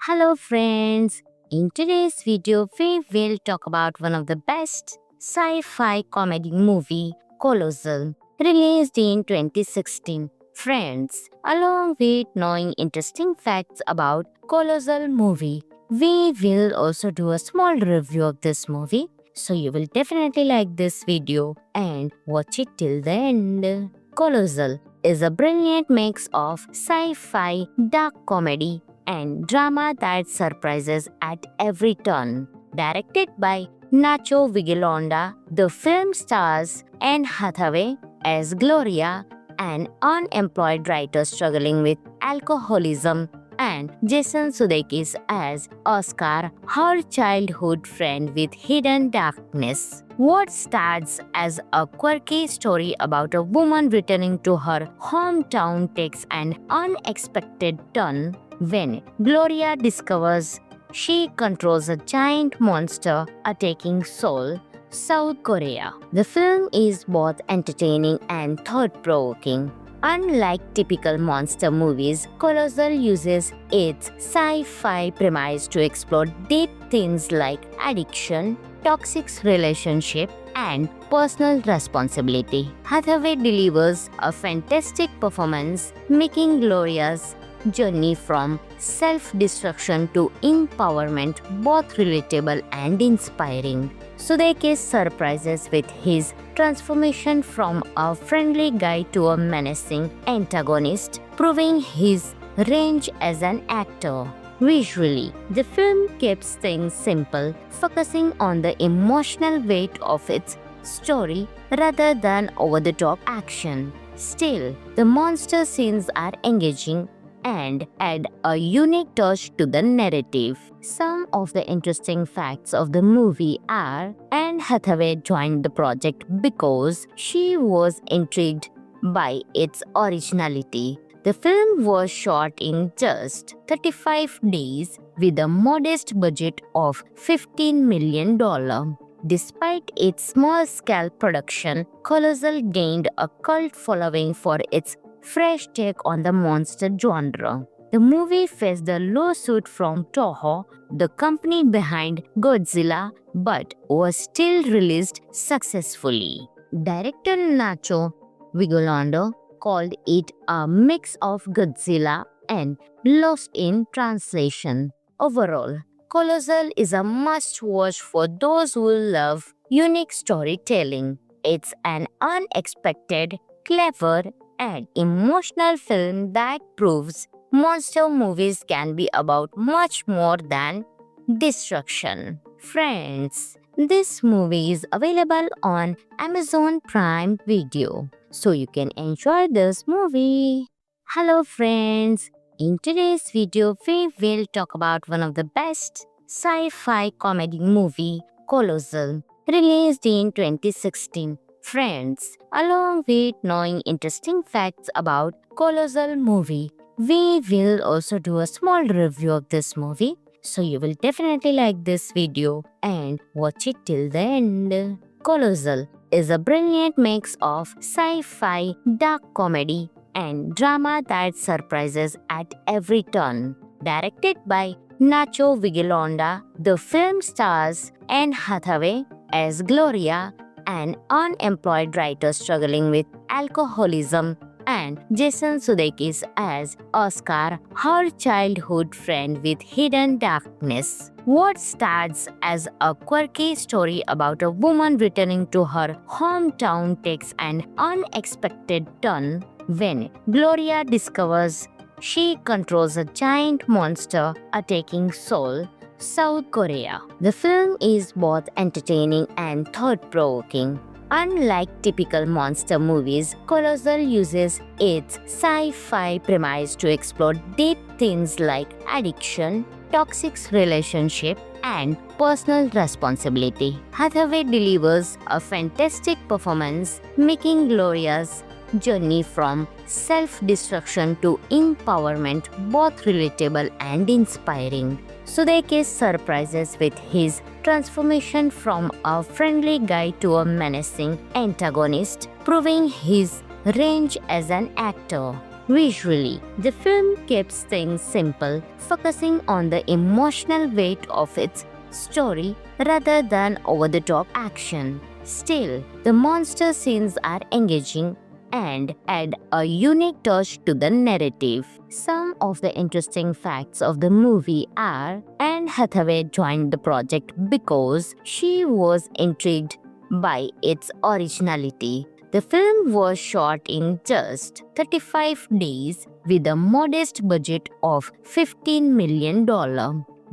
Hello friends, in today's video we will talk about one of the best sci-fi comedy movie, Colossal, released in 2016. Friends, along with knowing interesting facts about Colossal movie, we will also do a small review of this movie. So you will definitely like this video and watch it till the end. Colossal is a brilliant mix of sci-fi, dark comedy, and drama that surprises at every turn. Directed by Nacho Vigalondo, the film stars Anne Hathaway as Gloria, an unemployed writer struggling with alcoholism, and Jason Sudeikis as Oscar, her childhood friend with hidden darkness. What starts as a quirky story about a woman returning to her hometown takes an unexpected turn when Gloria discovers she controls a giant monster attacking Seoul, South Korea. The film is both entertaining and thought-provoking. Unlike typical monster movies, Colossal uses its sci-fi premise to explore deep themes like addiction, toxic relationship, and personal responsibility. Hathaway delivers a fantastic performance, making Gloria's journey from self-destruction to empowerment both relatable and inspiring. Sudeikis surprises with his transformation from a friendly guy to a menacing antagonist, proving his range as an actor. Visually, the film keeps things simple, focusing on the emotional weight of its story rather than over-the-top action. Still, the monster scenes are engaging and add a unique touch to the narrative. Some of the interesting facts of the movie are Anne Hathaway joined the project because she was intrigued by its originality. The film was shot in just 35 days with a modest budget of $15 million. Despite its small-scale production, Colossal gained a cult following for its fresh take on the monster genre. The movie faced a lawsuit from Toho, the company behind Godzilla, but was still released successfully. Director Nacho Vigalondo called it a mix of Godzilla and Lost in Translation. Overall, Colossal is a must-watch for those who love unique storytelling. It's an unexpected, clever, and emotional film that proves monster movies can be about much more than destruction. Friends, this movie is available on Amazon Prime Video, so you can enjoy this movie. Hello friends, in today's video we will talk about one of the best sci-fi comedy movie, Colossal, released in 2016. Friends, along with knowing interesting facts about Colossal movie, we will also do a small review of this movie. So you will definitely like this video and watch it till the end. Colossal is a brilliant mix of sci-fi, dark comedy, and drama that surprises at every turn. Directed by Nacho Vigalondo, the film stars Anne Hathaway as Gloria, an unemployed writer struggling with alcoholism, and Jason Sudeikis as Oscar, her childhood friend with hidden darkness. What starts as a quirky story about a woman returning to her hometown takes an unexpected turn when Gloria discovers she controls a giant monster attacking Seoul, South Korea. The film is both entertaining and thought-provoking. Unlike typical monster movies, Colossal uses its sci-fi premise to explore deep themes like addiction, toxic relationship, and personal responsibility. Hathaway delivers a fantastic performance, making Gloria's journey from self-destruction to empowerment both relatable and inspiring. Sudeikis surprises with his transformation from a friendly guy to a menacing antagonist, proving his range as an actor. Visually, the film keeps things simple, focusing on the emotional weight of its story rather than over-the-top action. Still, the monster scenes are engaging and add a unique touch to the narrative. Some of the interesting facts of the movie are Anne Hathaway joined the project because she was intrigued by its originality. The film was shot in just 35 days with a modest budget of $15 million.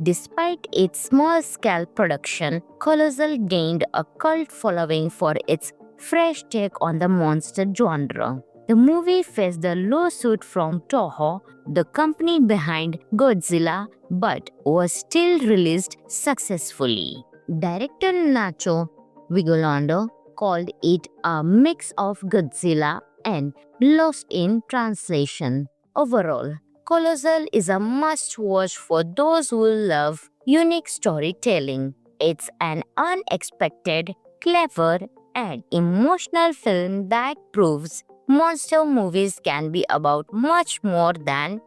Despite its small-scale production, Colossal gained a cult following for its fresh take on the monster genre. The movie faced a lawsuit from Toho, the company behind Godzilla, but was still released successfully. Director Nacho Vigalondo called it a mix of Godzilla and Lost in Translation. Overall, Colossal is a must-watch for those who love unique storytelling. It's an unexpected, clever, and emotional film that proves monster movies can be about much more than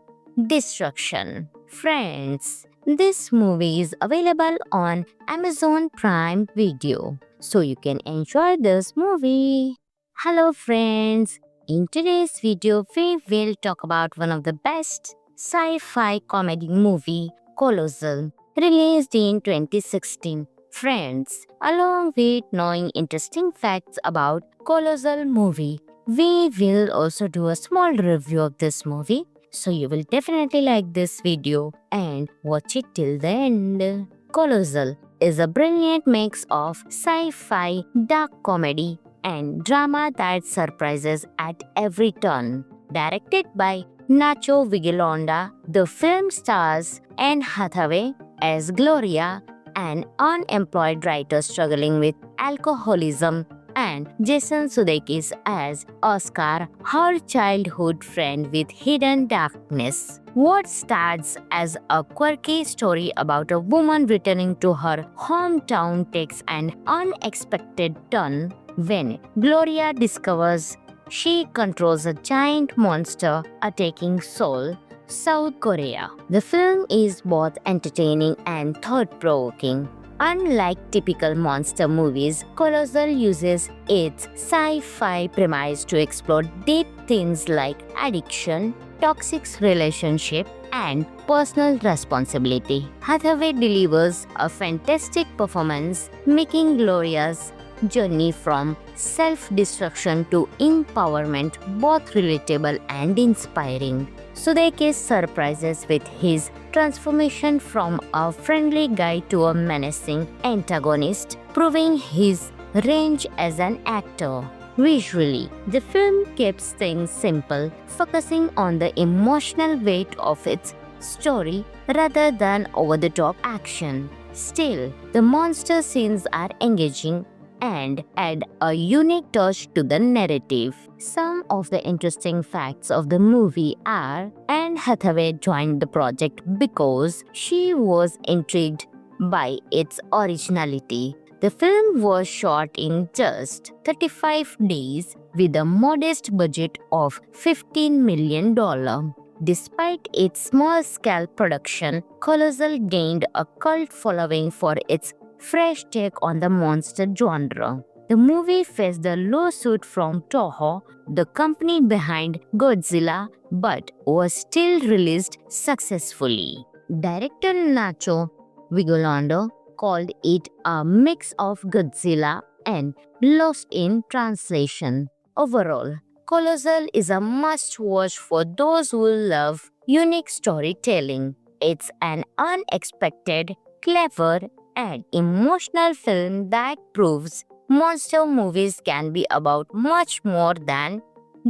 destruction. Friends, this movie is available on Amazon Prime Video, so you can enjoy this movie. Hello friends, in today's video we will talk about one of the best sci-fi comedy movie, Colossal, released in 2016. Friends, along with knowing interesting facts about Colossal movie, we will also do a small review of this movie. So you will definitely like this video and watch it till the end. Colossal is a brilliant mix of sci-fi, dark comedy, and drama that surprises at every turn. Directed by Nacho Vigalondo, the film stars Anne Hathaway as Gloria, an unemployed writer struggling with alcoholism, and Jason Sudeikis as Oscar, her childhood friend with hidden darkness. What starts as a quirky story about a woman returning to her hometown takes an unexpected turn when Gloria discovers she controls a giant monster attacking Seoul, South Korea. The film is both entertaining and thought-provoking. Unlike typical monster movies, Colossal uses its sci-fi premise to explore deep themes like addiction, toxic relationship, and personal responsibility. Hathaway delivers a fantastic performance, making Gloria's journey from self-destruction to empowerment both relatable and inspiring. Sudeikis surprises with his transformation from a friendly guy to a menacing antagonist, proving his range as an actor. Visually, the film keeps things simple, focusing on the emotional weight of its story rather than over-the-top action. Still, the monster scenes are engaging and add a unique touch to the narrative. Some of the interesting facts of the movie are Anne Hathaway joined the project because she was intrigued by its originality. The film was shot in just 35 days with a modest budget of $15 million. Despite its small-scale production, Colossal gained a cult following for its fresh take on the monster genre. The movie faced a lawsuit from Toho, the company behind Godzilla, but was still released successfully. Director Nacho Vigalondo called it a mix of Godzilla and Lost in Translation. Overall, Colossal is a must-watch for those who love unique storytelling. It's an unexpected, clever, and emotional film that proves monster movies can be about much more than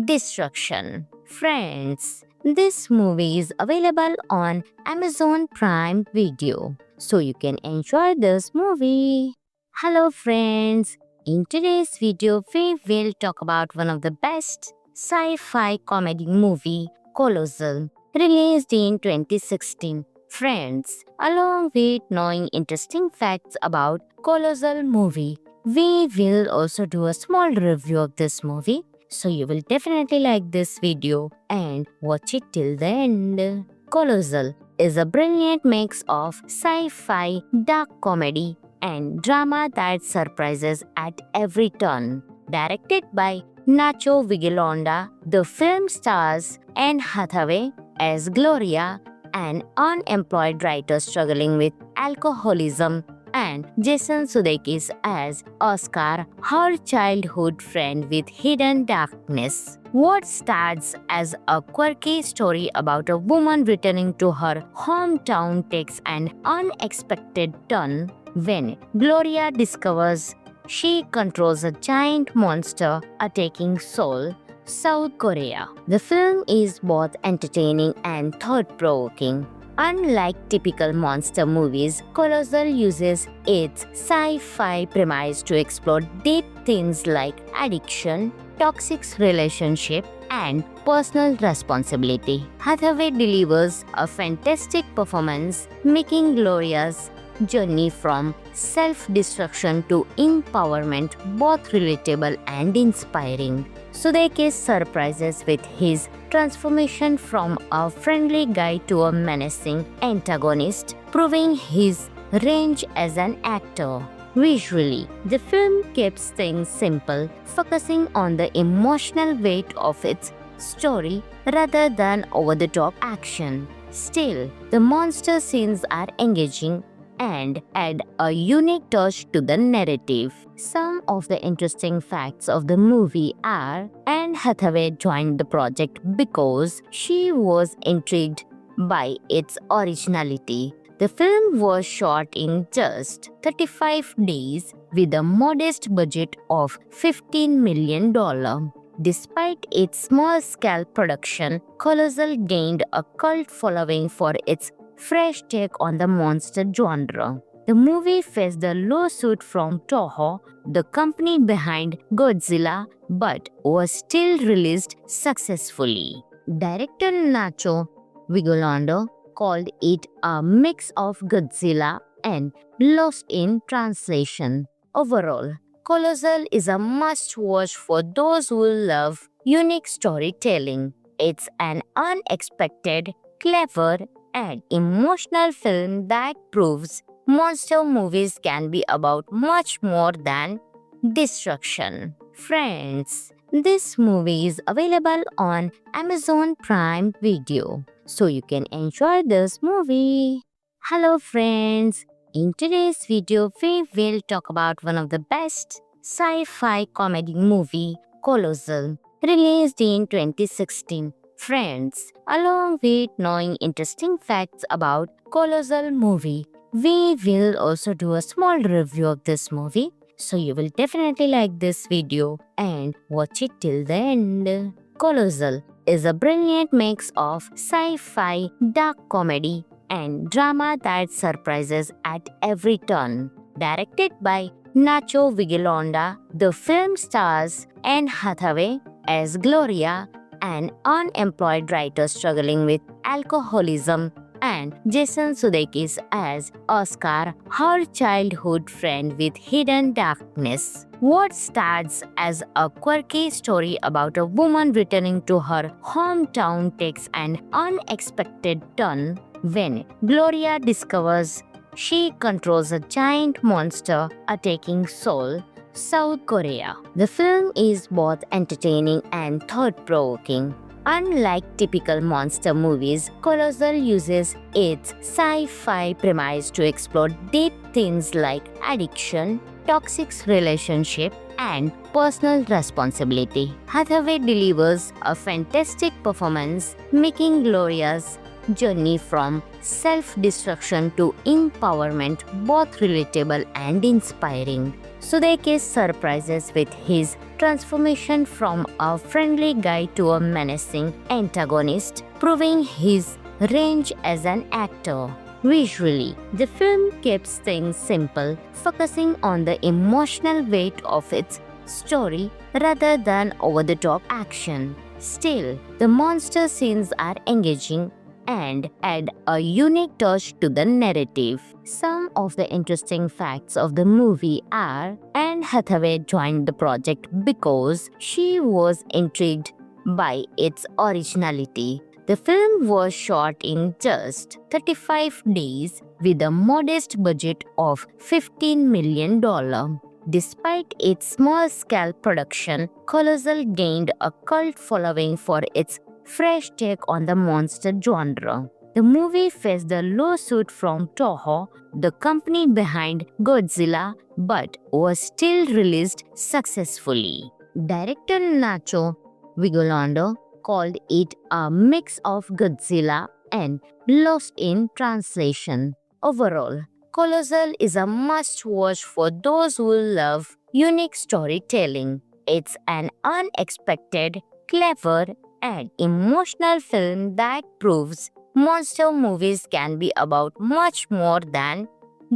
destruction. Friends, this movie is available on Amazon Prime Video, so you can enjoy this movie. Hello friends, in today's video we will talk about one of the best sci-fi comedy movie, Colossal, released in 2016. Friends, along with knowing interesting facts about Colossal movie, we will also do a small review of this movie. so you will definitely like this video and watch it till the end. Colossal is a brilliant mix of sci-fi, dark comedy, and drama that surprises at every turn. Directed by Nacho Vigalondo, the film stars Anne Hathaway as Gloria, an unemployed writer struggling with alcoholism, and Jason Sudeikis as Oscar, her childhood friend with hidden darkness. What starts as a quirky story about a woman returning to her hometown takes an unexpected turn when Gloria discovers she controls a giant monster attacking Seoul, South Korea. The film is both entertaining and thought-provoking. Unlike typical monster movies, Colossal uses its sci-fi premise to explore deep themes like addiction, toxic relationship, and personal responsibility. Hathaway delivers a fantastic performance, making Gloria's journey from self-destruction to empowerment both relatable and inspiring. Sudeikis surprises with his transformation from a friendly guy to a menacing antagonist, proving his range as an actor. Visually, the film keeps things simple, focusing on the emotional weight of its story rather than over-the-top action. Still, the monster scenes are engaging and add a unique touch to the narrative. Some of the interesting facts of the movie are Anne Hathaway joined the project because she was intrigued by its originality. The film was shot in just 35 days with a modest budget of $15 million. Despite its small-scale production, Colossal gained a cult following for its fresh take on the monster genre. The movie faced a lawsuit from Toho, the company behind Godzilla, but was still released successfully. Director Nacho Vigalondo called it a mix of Godzilla and Lost in Translation. Overall, Colossal is a must-watch for those who love unique storytelling. It's an unexpected, clever, and emotional film that proves monster movies can be about much more than destruction. Friends, this movie is available on Amazon Prime Video, so you can enjoy this movie. Hello friends, in today's video we will talk about one of the best sci-fi comedy movie, Colossal, released in 2016. Friends, along with knowing interesting facts about Colossal movie, we will also do a small review of this movie, so you will definitely like this video and watch it till the end. Colossal is a brilliant mix of sci-fi, dark comedy, and drama that surprises at every turn. Directed by Nacho Vigalondo, the film stars Anne Hathaway as Gloria, an unemployed writer struggling with alcoholism, and Jason Sudeikis as Oscar, her childhood friend with hidden darkness. What starts as a quirky story about a woman returning to her hometown takes an unexpected turn when Gloria discovers she controls a giant monster attacking Seoul, South Korea. The film is both entertaining and thought-provoking. Unlike typical monster movies, Colossal uses its sci-fi premise to explore deep themes like addiction, toxic relationship, and personal responsibility. Hathaway delivers a fantastic performance, making Gloria's journey from self-destruction to empowerment both relatable and inspiring. Sudeikis surprises with his transformation from a friendly guy to a menacing antagonist, proving his range as an actor. Visually, the film keeps things simple, focusing on the emotional weight of its story rather than over-the-top action. Still, the monster scenes are engaging and add a unique touch to the narrative. Some of the interesting facts of the movie are Anne Hathaway joined the project because she was intrigued by its originality. The film was shot in just 35 days with a modest budget of $15 million. Despite its small-scale production, Colossal gained a cult following for its fresh take on the monster genre. The movie faced a lawsuit from Toho, the company behind Godzilla, but was still released successfully. Director Nacho Vigalondo called it a mix of Godzilla and Lost in Translation. Overall, Colossal is a must-watch for those who love unique storytelling. It's an unexpected, clever, and emotional film that proves monster movies can be about much more than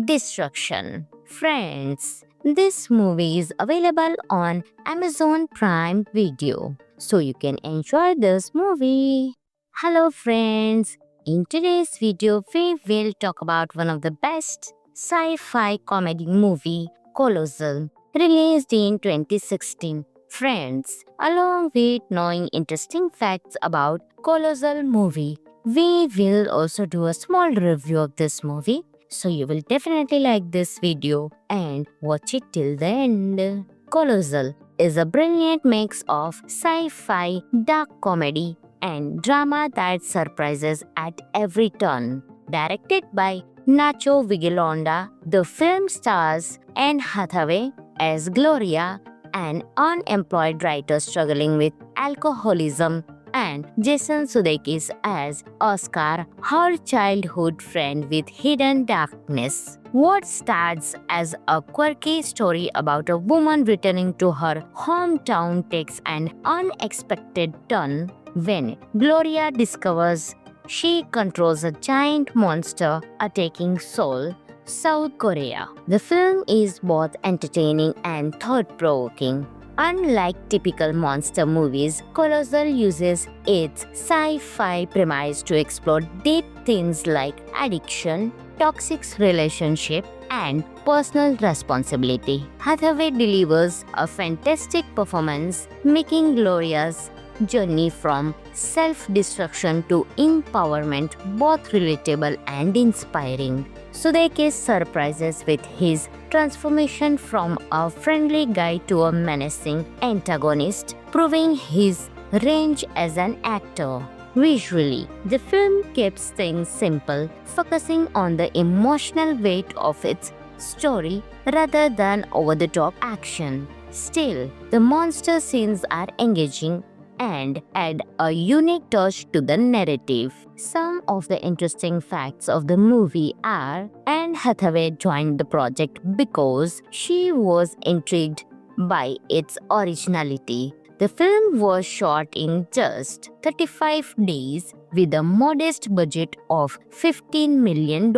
destruction. Friends, this movie is available on Amazon Prime Video, so you can enjoy this movie. Hello friends, in today's video we will talk about one of the best sci-fi comedy movie, Colossal, released in 2016. Friends, along with knowing interesting facts about Colossal movie, we will also do a small review of this movie. So you will definitely like this video and watch it till the end. Colossal is a brilliant mix of sci-fi, dark comedy, and drama that surprises at every turn. Directed by Nacho Vigalondo, the film stars Anne Hathaway as Gloria, an unemployed writer struggling with alcoholism, and Jason Sudeikis as Oscar, her childhood friend with hidden darkness. What starts as a quirky story about a woman returning to her hometown takes an unexpected turn when Gloria discovers she controls a giant monster attacking Seoul, South Korea. The film is both entertaining and thought-provoking. Unlike typical monster movies, Colossal uses its sci-fi premise to explore deep themes like addiction, toxic relationship, and personal responsibility. Hathaway delivers a fantastic performance, making Gloria's journey from self-destruction to empowerment both relatable and inspiring. Sudeikis surprises with his transformation from a friendly guy to a menacing antagonist, proving his range as an actor. Visually, the film keeps things simple, focusing on the emotional weight of its story rather than over-the-top action. Still, the monster scenes are engaging and add a unique touch to the narrative. Some of the interesting facts of the movie are Anne Hathaway joined the project because she was intrigued by its originality. The film was shot in just 35 days with a modest budget of $15 million.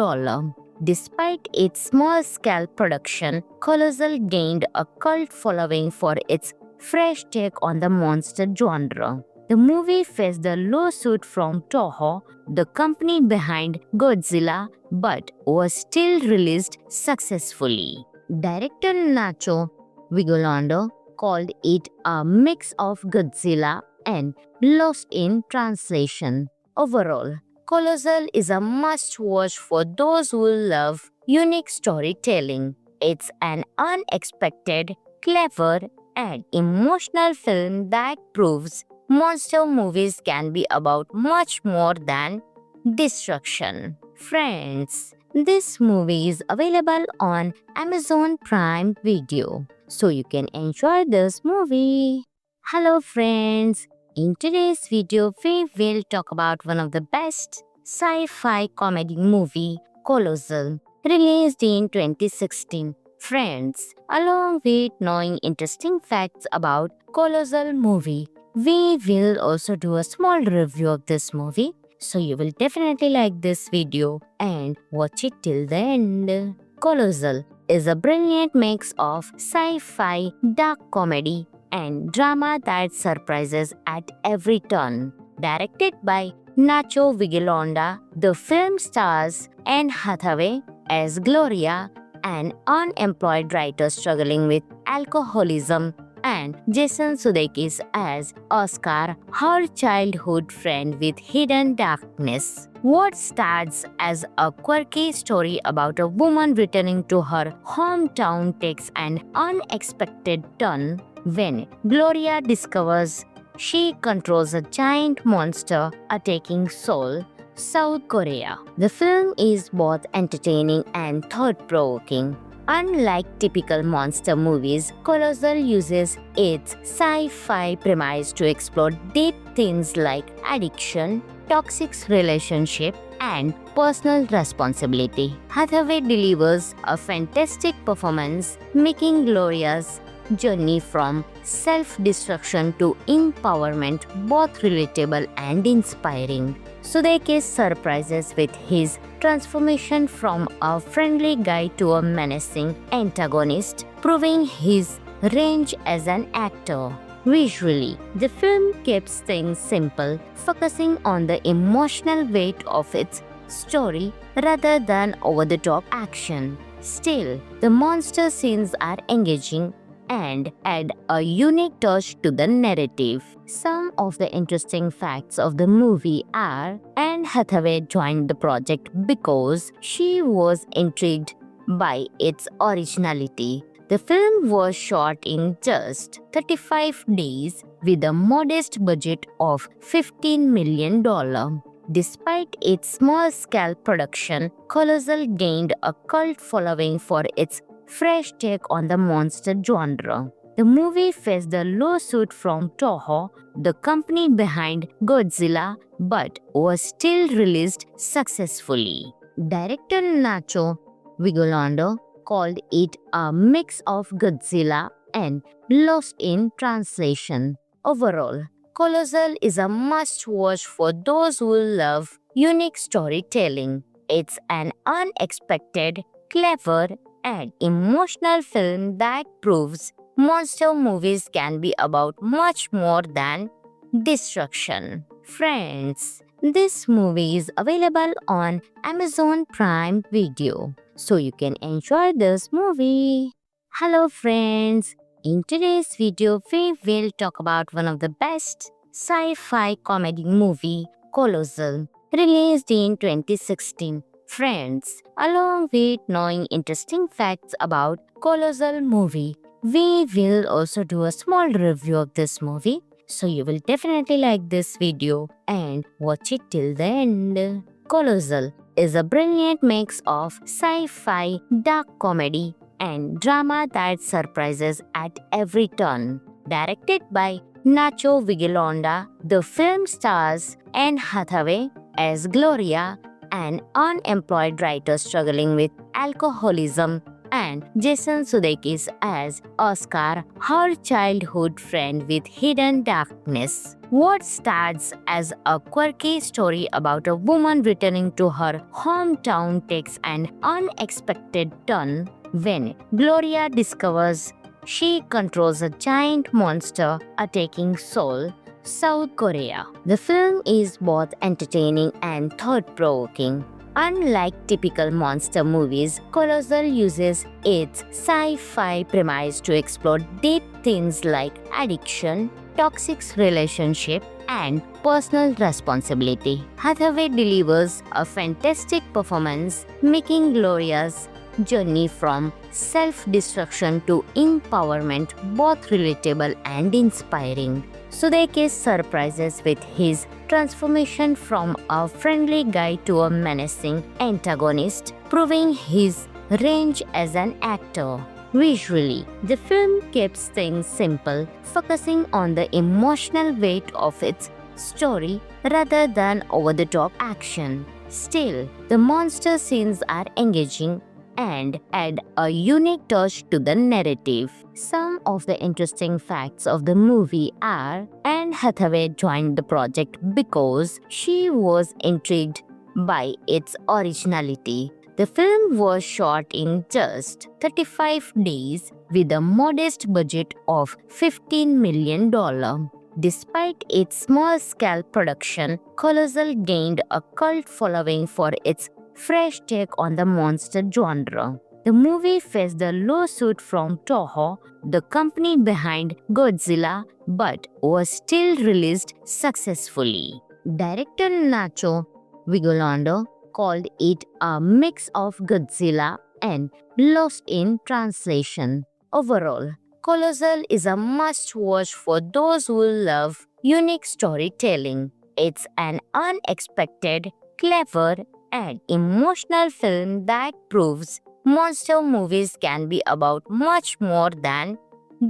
Despite its small-scale production, Colossal gained a cult following for its fresh take on the monster genre. The movie faced a lawsuit from Toho, the company behind Godzilla, but was still released successfully. Director Nacho Vigalondo called it a mix of Godzilla and Lost in Translation. Overall, Colossal is a must-watch for those who love unique storytelling. It's an unexpected, clever, and emotional film that proves monster movies can be about much more than destruction. Friends, this movie is available on Amazon Prime Video, so you can enjoy this movie. Hello friends, in today's video we will talk about one of the best sci-fi comedy movie, Colossal, released in 2016. Friends, along with knowing interesting facts about Colossal movie, we will also do a small review of this movie. So you will definitely like this video and watch it till the end. Colossal is a brilliant mix of sci-fi, dark comedy, and drama that surprises at every turn. Directed by Nacho Vigalondo. The film stars Anne Hathaway as Gloria, an unemployed writer struggling with alcoholism, and Jason Sudeikis as Oscar, her childhood friend with hidden darkness. What starts as a quirky story about a woman returning to her hometown takes an unexpected turn when Gloria discovers she controls a giant monster attacking Seoul, South Korea. The film is both entertaining and thought-provoking. Unlike typical monster movies, Colossal uses its sci-fi premise to explore deep themes like addiction, toxic relationship, and personal responsibility. Hathaway delivers a fantastic performance, making Gloria's journey from self-destruction to empowerment both relatable and inspiring. Sudeikis surprises with his transformation from a friendly guy to a menacing antagonist, proving his range as an actor. Visually, the film keeps things simple, focusing on the emotional weight of its story rather than over-the-top action. Still, the monster scenes are engaging and add a unique touch to the narrative. Some of the interesting facts of the movie are Anne Hathaway joined the project because she was intrigued by its originality. The film was shot in just 35 days with a modest budget of $15 million. Despite its small-scale production, Colossal gained a cult following for its fresh take on the monster genre. The movie faced a lawsuit from Toho, the company behind Godzilla, but was still released successfully. Director Nacho Vigalondo called it a mix of Godzilla and Lost in Translation. Overall, Colossal is a must-watch for those who love unique storytelling. It's an unexpected, clever, and emotional film that proves monster movies can be about much more than destruction. Friends, this movie is available on Amazon Prime Video, so you can enjoy this movie. Hello friends, in today's video we will talk about one of the best sci-fi comedy movie, Colossal, released in 2016. Friends, along with knowing interesting facts about Colossal movie, we will also do a small review of this movie. So you will definitely like this video and watch it till the end. Colossal is a brilliant mix of sci-fi, dark comedy, and drama that surprises at every turn. Directed by Nacho Vigalondo, the film stars Anne Hathaway as Gloria, an unemployed writer struggling with alcoholism, and Jason Sudeikis as Oscar, her childhood friend with hidden darkness. What starts as a quirky story about a woman returning to her hometown takes an unexpected turn when Gloria discovers she controls a giant monster attacking Seoul, South Korea. The film is both entertaining and thought-provoking. Unlike typical monster movies, Colossal uses its sci-fi premise to explore deep themes like addiction, toxic relationship, and personal responsibility. Hathaway delivers a fantastic performance, making Gloria's journey from self-destruction to empowerment both relatable and inspiring. Sudeikis surprises with his transformation from a friendly guy to a menacing antagonist, proving his range as an actor. Visually, the film keeps things simple, focusing on the emotional weight of its story rather than over-the-top action. Still, the monster scenes are engaging and add a unique touch to the narrative. Some of the interesting facts of the movie are Anne Hathaway joined the project because she was intrigued by its originality. The film was shot in just 35 days with a modest budget of $15 million. Despite its small-scale production, Colossal gained a cult following for its fresh take on the monster genre. The movie faced a lawsuit from Toho, the company behind Godzilla, but was still released successfully. Director Nacho Vigalondo called it a mix of Godzilla and Lost in Translation. Overall, Colossal is a must-watch for those who love unique storytelling. It's an unexpected, clever, and emotional film that proves monster movies can be about much more than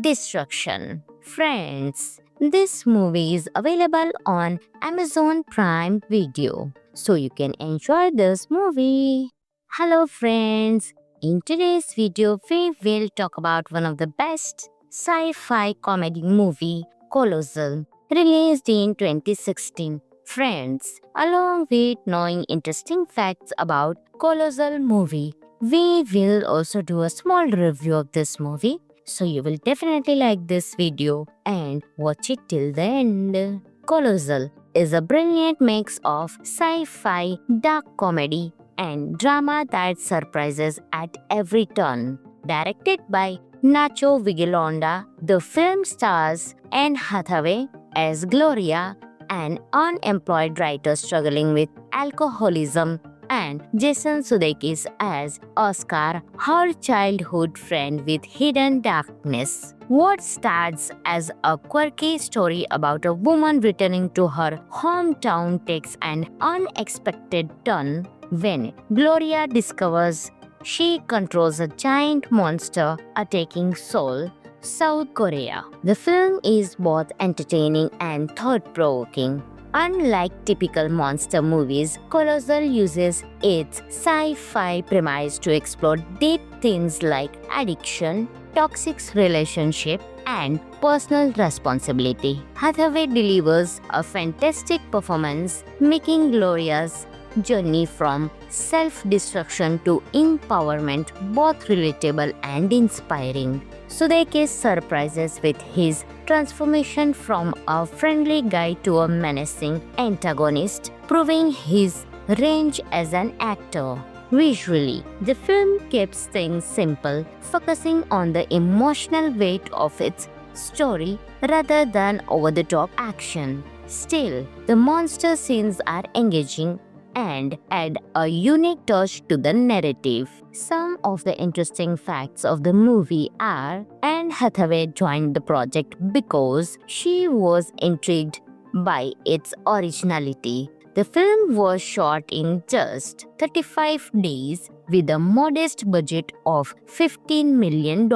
destruction. Friends, this movie is available on Amazon Prime Video, so you can enjoy this movie. Hello friends, in today's video we will talk about one of the best sci-fi comedy movie, Colossal, released in 2016. Friends, along with knowing interesting facts about Colossal movie, we will also do a small review of this movie, so you will definitely like this video and watch it till the end. Colossal is a brilliant mix of sci-fi, dark comedy, and drama that surprises at every turn. Directed by Nacho Vigalondo, the film stars Anne Hathaway as Gloria, an unemployed writer struggling with alcoholism, and Jason Sudeikis as Oscar, her childhood friend with hidden darkness. What starts as a quirky story about a woman returning to her hometown takes an unexpected turn when Gloria discovers she controls a giant monster attacking Seoul, South Korea. The film is both entertaining and thought-provoking. Unlike typical monster movies, Colossal uses its sci-fi premise to explore deep themes like addiction, toxic relationship, and personal responsibility. Hathaway delivers a fantastic performance, making Gloria's journey from self-destruction to empowerment both relatable and inspiring. Sudeikis surprises with his transformation from a friendly guy to a menacing antagonist, proving his range as an actor. Visually, the film keeps things simple, focusing on the emotional weight of its story rather than over-the-top action. Still, the monster scenes are engaging and add a unique touch to the narrative. Some of the interesting facts of the movie are Anne Hathaway joined the project because she was intrigued by its originality. The film was shot in just 35 days with a modest budget of $15 million.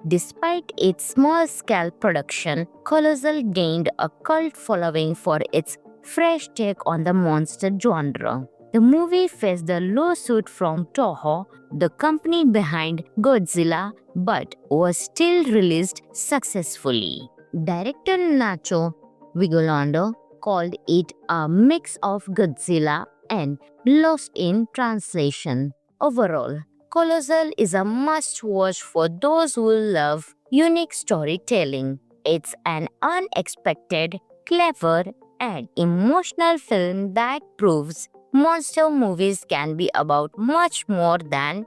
Despite its small-scale production, Colossal gained a cult following for its fresh take on the monster genre. The movie faced a lawsuit from Toho, the company behind Godzilla, but was still released successfully. Director Nacho Vigalondo called it a mix of Godzilla and Lost in Translation. Overall, Colossal is a must-watch for those who love unique storytelling. It's an unexpected, clever, and emotional film that proves monster movies can be about much more than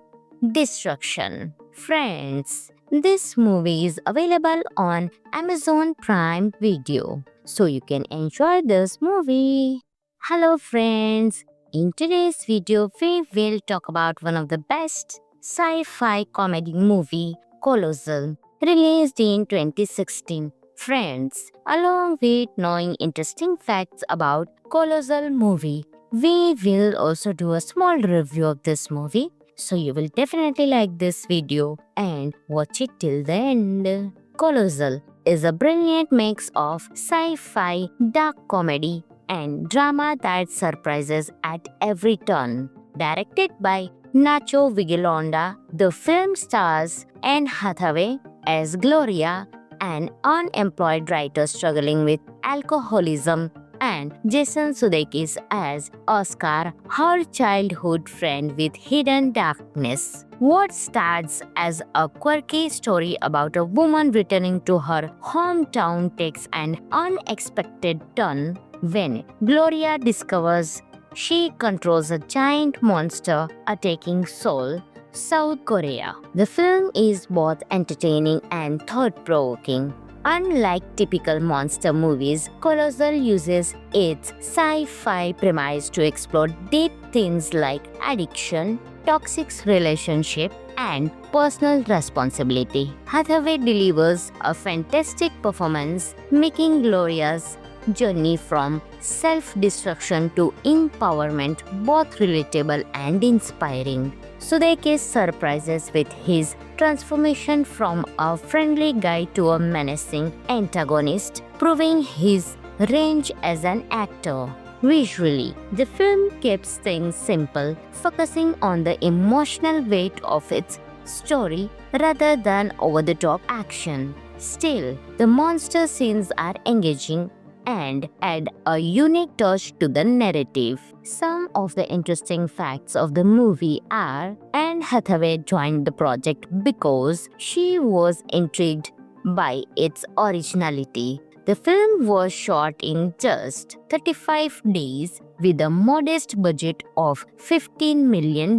destruction. Friends, this movie is available on Amazon Prime Video, so you can enjoy this movie. Hello friends, in today's video we will talk about one of the best sci-fi comedy movie, Colossal, released in 2016. Friends, along with knowing interesting facts about Colossal movie, we will also do a small review of this movie, so you will definitely like this video and watch it till the end. Colossal is a brilliant mix of sci-fi, dark comedy, and drama that surprises at every turn. Directed by Nacho Vigalondo, the film stars Anne Hathaway as Gloria, an unemployed writer struggling with alcoholism, and Jason Sudeikis as Oscar, her childhood friend with hidden darkness. What starts as a quirky story about a woman returning to her hometown takes an unexpected turn when Gloria discovers she controls a giant monster attacking Seoul, South Korea. The film is both entertaining and thought-provoking. Unlike typical monster movies, Colossal uses its sci-fi premise to explore deep themes like addiction, toxic relationship, and personal responsibility. Hathaway delivers a fantastic performance, making Gloria's journey from self-destruction to empowerment both relatable and inspiring. Sudeikis surprises with his transformation from a friendly guy to a menacing antagonist, proving his range as an actor. Visually, the film keeps things simple, focusing on the emotional weight of its story rather than over-the-top action. Still, the monster scenes are engaging and add a unique touch to the narrative. Some of the interesting facts of the movie are Anne Hathaway joined the project because she was intrigued by its originality. The film was shot in just 35 days with a modest budget of $15 million.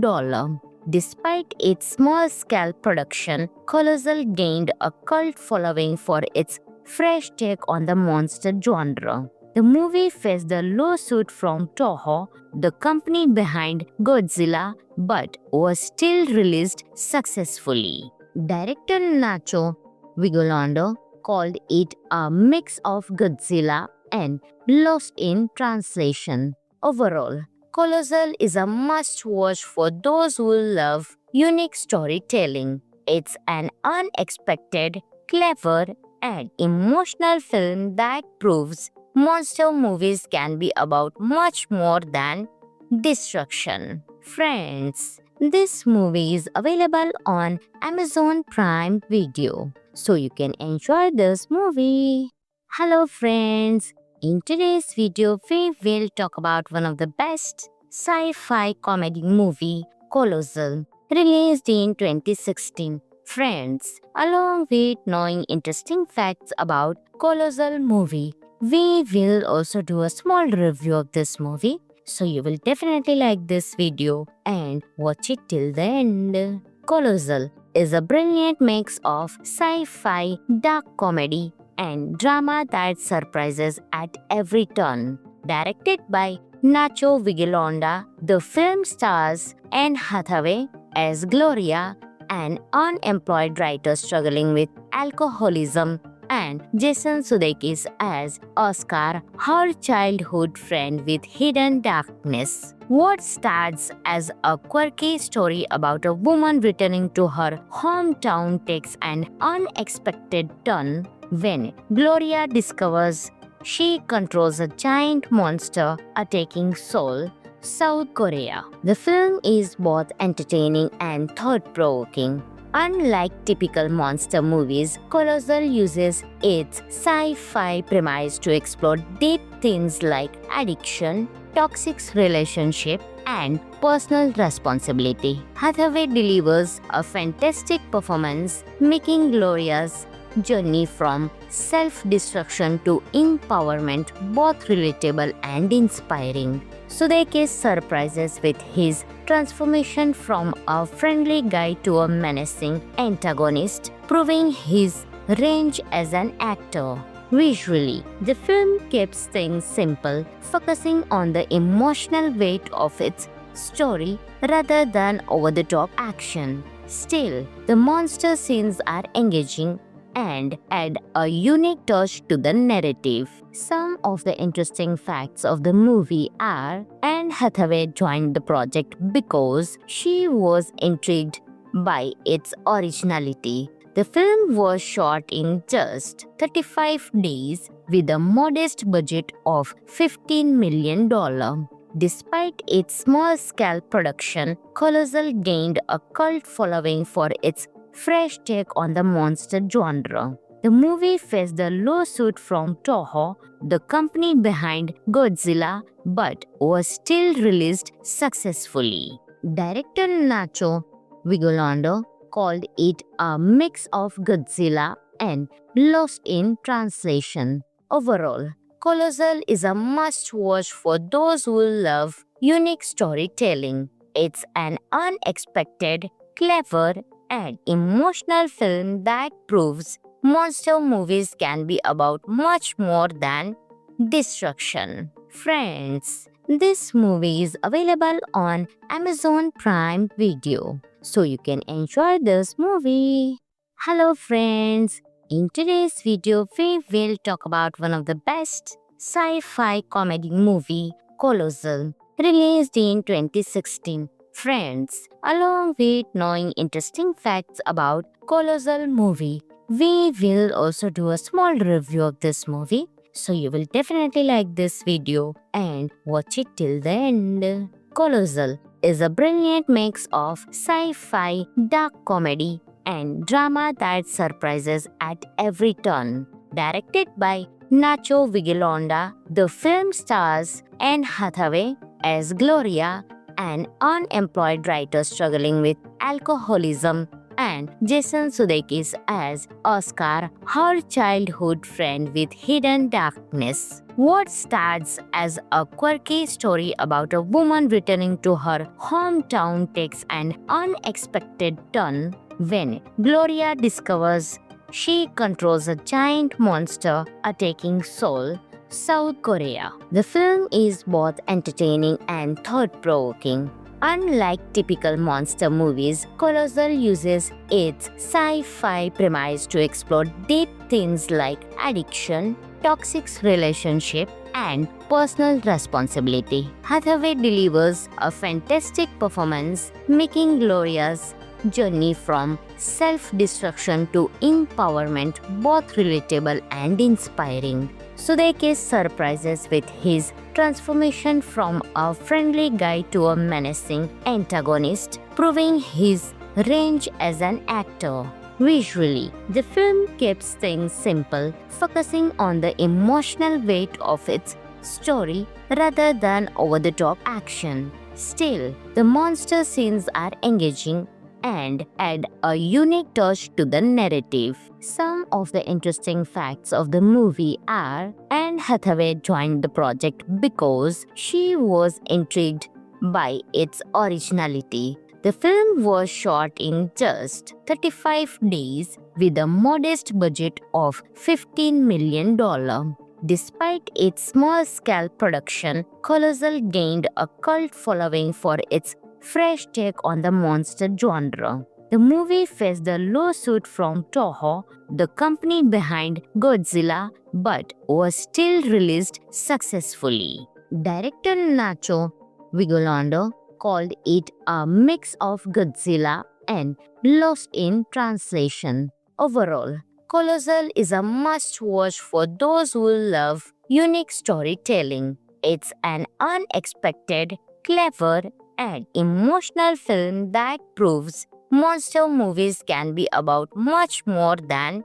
Despite its small-scale production, Colossal gained a cult following for its fresh take on the monster genre. The movie faced a lawsuit from Toho, the company behind Godzilla, but was still released successfully. Director Nacho Vigalondo called it a mix of Godzilla and Lost in Translation. Overall, Colossal is a must-watch for those who love unique storytelling. It's an unexpected, clever, and emotional film that proves monster movies can be about much more than destruction. Friends, this movie is available on Amazon Prime Video, so you can enjoy this movie. Hello friends, in today's video we will talk about one of the best sci-fi comedy movie, Colossal, released in 2016. Friends, along with knowing interesting facts about Colossal movie, we will also do a small review of this movie. So you will definitely like this video and watch it till the end. Colossal is a brilliant mix of sci-fi, dark comedy, and drama that surprises at every turn. Directed by Nacho Vigalondo, the film stars Anne Hathaway as Gloria, an unemployed writer struggling with alcoholism, and Jason Sudeikis as Oscar, her childhood friend with hidden darkness. What starts as a quirky story about a woman returning to her hometown takes an unexpected turn when Gloria discovers she controls a giant monster attacking Seoul, South Korea. The film is both entertaining and thought-provoking. Unlike typical monster movies, Colossal uses its sci-fi premise to explore deep themes like addiction, toxic relationship, and personal responsibility. Hathaway delivers a fantastic performance, making Gloria's journey from self-destruction to empowerment both relatable and inspiring. Sudeikis surprises with his transformation from a friendly guy to a menacing antagonist, proving his range as an actor. Visually, the film keeps things simple, focusing on the emotional weight of its story rather than over-the-top action. Still, the monster scenes are engaging and add a unique touch to the narrative. Some of the interesting facts of the movie are Anne Hathaway joined the project because she was intrigued by its originality. The film was shot in just 35 days with a modest budget of $15 million. Despite its small-scale production, Colossal gained a cult following for its fresh take on the monster genre. The movie faced the lawsuit from Toho, the company behind Godzilla, but was still released successfully. Director Nacho Vigalondo called it a mix of Godzilla and Lost in Translation. Overall, Colossal is a must-watch for those who love unique storytelling. It's an unexpected, clever, and emotional film that proves monster movies can be about much more than destruction. Friends, this movie is available on Amazon Prime Video, so you can enjoy this movie. Hello friends, in today's video we will talk about one of the best sci-fi comedy movie, Colossal, released in 2016. Friends, along with knowing interesting facts about Colossal movie, we will also do a small review of this movie, so you will definitely like this video and watch it till the end. Colossal is a brilliant mix of sci-fi, dark comedy, and drama that surprises at every turn. Directed by Nacho Vigalondo, the film stars Anne Hathaway as Gloria, an unemployed writer struggling with alcoholism, and Jason Sudeikis as Oscar, her childhood friend with hidden darkness. What starts as a quirky story about a woman returning to her hometown takes an unexpected turn when Gloria discovers she controls a giant monster attacking Seoul, South Korea. The film is both entertaining and thought-provoking. Unlike typical monster movies, Colossal uses its sci-fi premise to explore deep themes like addiction, toxic relationship, and personal responsibility. Hathaway delivers a fantastic performance, making Gloria's journey from self-destruction to empowerment both relatable and inspiring. Sudeikis surprises with his transformation from a friendly guy to a menacing antagonist, proving his range as an actor. Visually, the film keeps things simple, focusing on the emotional weight of its story rather than over-the-top action. Still, the monster scenes are engaging and add a unique touch to the narrative. Some of the interesting facts of the movie are Anne Hathaway joined the project because she was intrigued by its originality. The film was shot in just 35 days with a modest budget of $15 million. Despite its small-scale production, Colossal gained a cult following for its fresh take on the monster genre. The movie faced the lawsuit from Toho, the company behind Godzilla, but was still released successfully. Director Nacho Vigalondo called it a mix of Godzilla and Lost in Translation. Overall, Colossal is a must-watch for those who love unique storytelling. It's an unexpected, clever, and emotional film that proves monster movies can be about much more than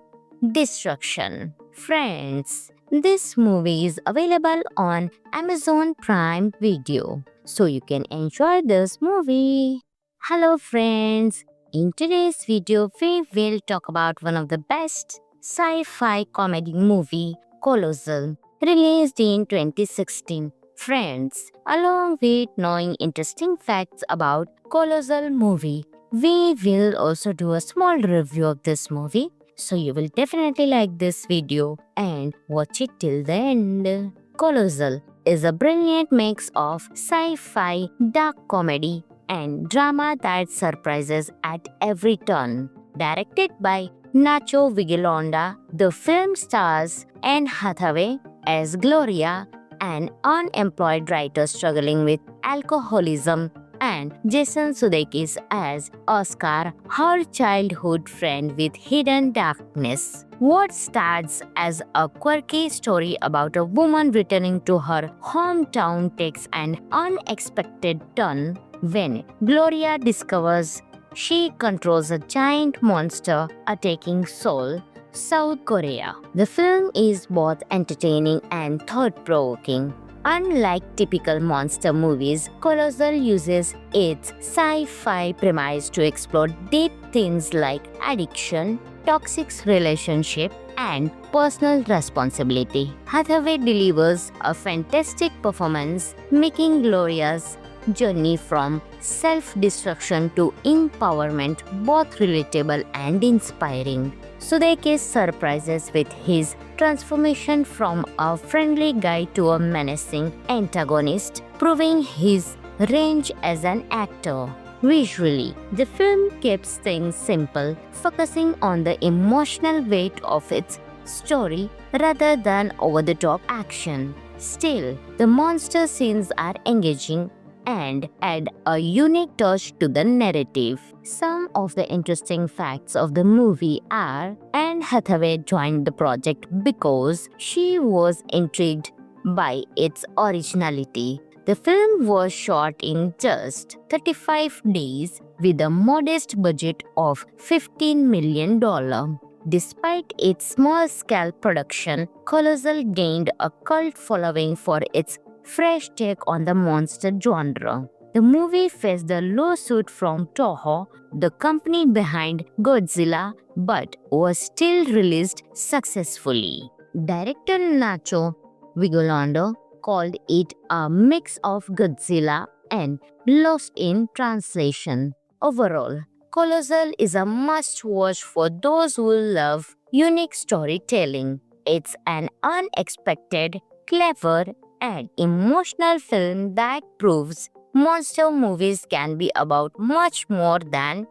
destruction. Friends, this movie is available on Amazon Prime Video, so you can enjoy this movie. Hello friends, in today's video we will talk about one of the best sci-fi comedy movie, Colossal, released in 2016. Friends, along with knowing interesting facts about Colossal movie, we will also do a small review of this movie, so you will definitely like this video and watch it till the end. Colossal is a brilliant mix of sci-fi, dark comedy, and drama that surprises at every turn. Directed by Nacho Vigalondo, the film stars Anne Hathaway as Gloria, an unemployed writer struggling with alcoholism, and Jason Sudeikis as Oscar, her childhood friend with hidden darkness. What starts as a quirky story about a woman returning to her hometown takes an unexpected turn when Gloria discovers she controls a giant monster attacking Seoul, South Korea. The film is both entertaining and thought-provoking. Unlike typical monster movies, Colossal uses its sci-fi premise to explore deep themes like addiction, toxic relationship, and personal responsibility. Hathaway delivers a fantastic performance, making Gloria's journey from self-destruction to empowerment both relatable and inspiring. Sudeikis surprises with his transformation from a friendly guy to a menacing antagonist, proving his range as an actor. Visually, the film keeps things simple, focusing on the emotional weight of its story rather than over-the-top action. Still, the monster scenes are engaging and add a unique touch to the narrative. Some of the interesting facts of the movie are Anne Hathaway joined the project because she was intrigued by its originality. The film was shot in just 35 days with a modest budget of $15 million. Despite its small-scale production, Colossal gained a cult following for its fresh take on the monster genre. The movie faced a lawsuit from Toho, the company behind Godzilla, but was still released successfully. Director Nacho Vigalondo called it a mix of Godzilla and Lost in Translation. Overall, Colossal is a must-watch for those who love unique storytelling. It's an unexpected, clever, and emotional film that proves monster movies can be about much more than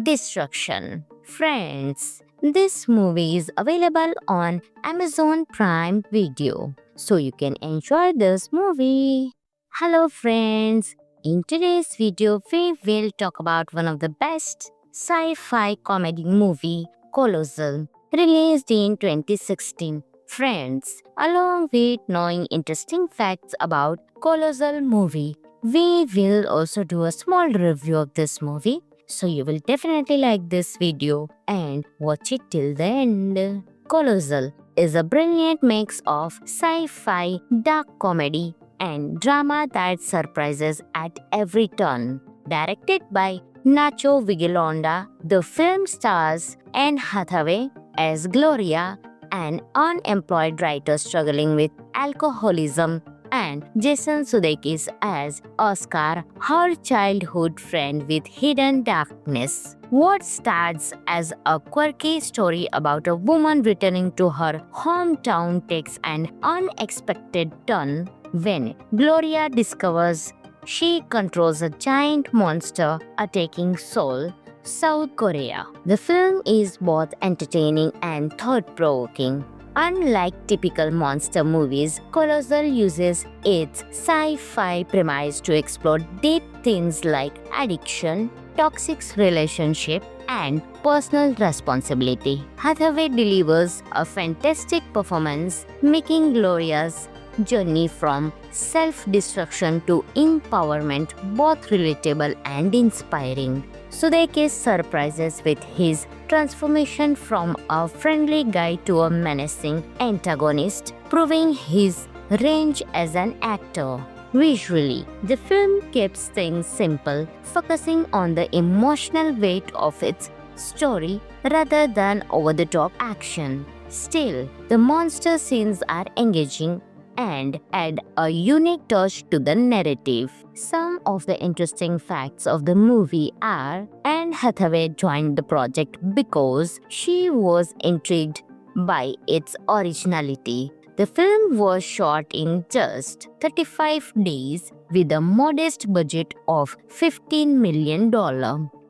destruction. Friends, this movie is available on Amazon Prime Video, so you can enjoy this movie. Hello friends, in today's video we will talk about one of the best sci-fi comedy movie, Colossal, released in 2016. Friends, along with knowing interesting facts about Colossal movie, we will also do a small review of this movie. So you will definitely like this video and watch it till the end. Colossal is a brilliant mix of sci-fi, dark comedy, and drama that surprises at every turn. Directed by Nacho Vigalondo, the film stars Anne Hathaway as Gloria, an unemployed writer struggling with alcoholism, and Jason Sudeikis as Oscar, her childhood friend with hidden darkness. What starts as a quirky story about a woman returning to her hometown takes an unexpected turn when Gloria discovers she controls a giant monster attacking Seoul, South Korea. The film is both entertaining and thought-provoking. Unlike typical monster movies, Colossal uses its sci-fi premise to explore deep themes like addiction, toxic relationship, and personal responsibility. Hathaway delivers a fantastic performance, making Gloria's journey from self-destruction to empowerment both relatable and inspiring. Sudeikis surprises with his transformation from a friendly guy to a menacing antagonist, proving his range as an actor. Visually, the film keeps things simple, focusing on the emotional weight of its story rather than over-the-top action. Still, the monster scenes are engaging and add a unique touch to the narrative. Some of the interesting facts of the movie are Anne Hathaway joined the project because she was intrigued by its originality. The film was shot in just 35 days with a modest budget of $15 million.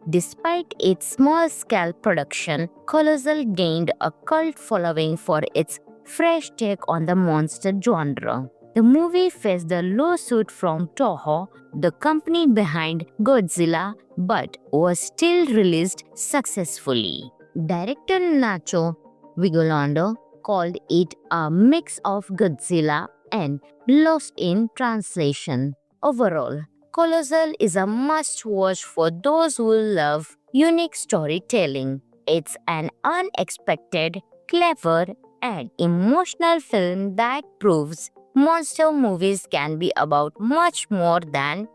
Despite its small-scale production, Colossal gained a cult following for its fresh take on the monster genre. The movie faced a lawsuit from Toho, the company behind Godzilla, but was still released successfully. Director Nacho Vigalondo called it a mix of Godzilla and Lost in Translation. Overall, Colossal is a must-watch for those who love unique storytelling. It's an unexpected, clever, and emotional film that proves monster movies can be about much more than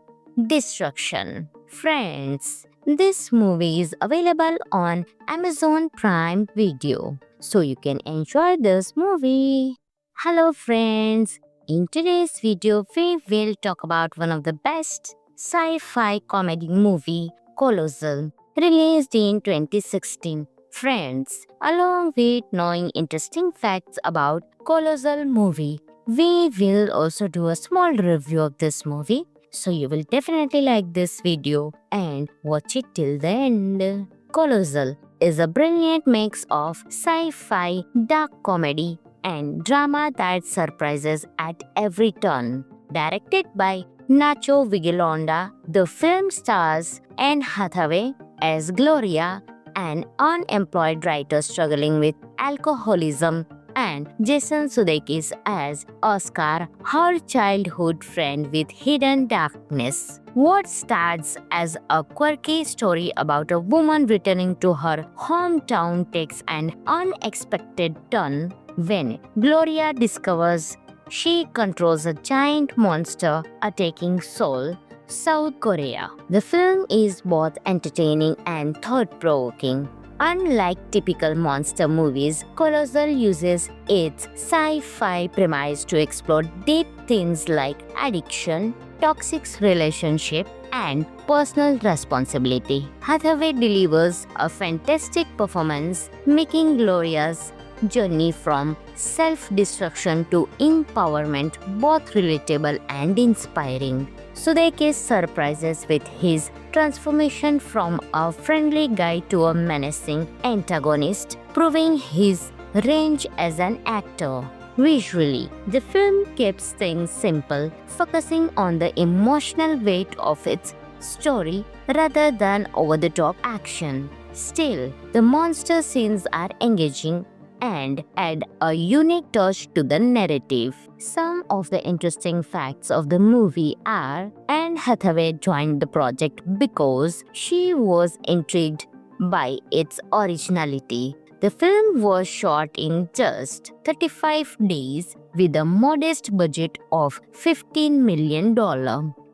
destruction. Friends, this movie is available on Amazon Prime Video, so you can enjoy this movie. Hello friends, in today's video we will talk about one of the best sci-fi comedy movie, Colossal, released in 2016. Friends, along with knowing interesting facts about Colossal movie, we will also do a small review of this movie. So you will definitely like this video and watch it till the end. Colossal is a brilliant mix of sci-fi, dark comedy, and drama that surprises at every turn. Directed by Nacho Vigalondo, the film stars Anne Hathaway as Gloria, an unemployed writer struggling with alcoholism, and Jason Sudeikis as Oscar, her childhood friend with hidden darkness. What starts as a quirky story about a woman returning to her hometown takes an unexpected turn when Gloria discovers she controls a giant monster attacking Seoul, South Korea. The film is both entertaining and thought-provoking. Unlike typical monster movies, Colossal uses its sci-fi premise to explore deep themes like addiction, toxic relationship, and personal responsibility. Hathaway delivers a fantastic performance, making Gloria's journey from self-destruction to empowerment both relatable and inspiring. Sudeikis surprises with his transformation from a friendly guy to a menacing antagonist, proving his range as an actor. Visually, the film keeps things simple, focusing on the emotional weight of its story rather than over-the-top action. Still, the monster scenes are engaging and add a unique touch to the narrative. Some of the interesting facts of the movie are Anne Hathaway joined the project because she was intrigued by its originality. The film was shot in just 35 days with a modest budget of $15 million.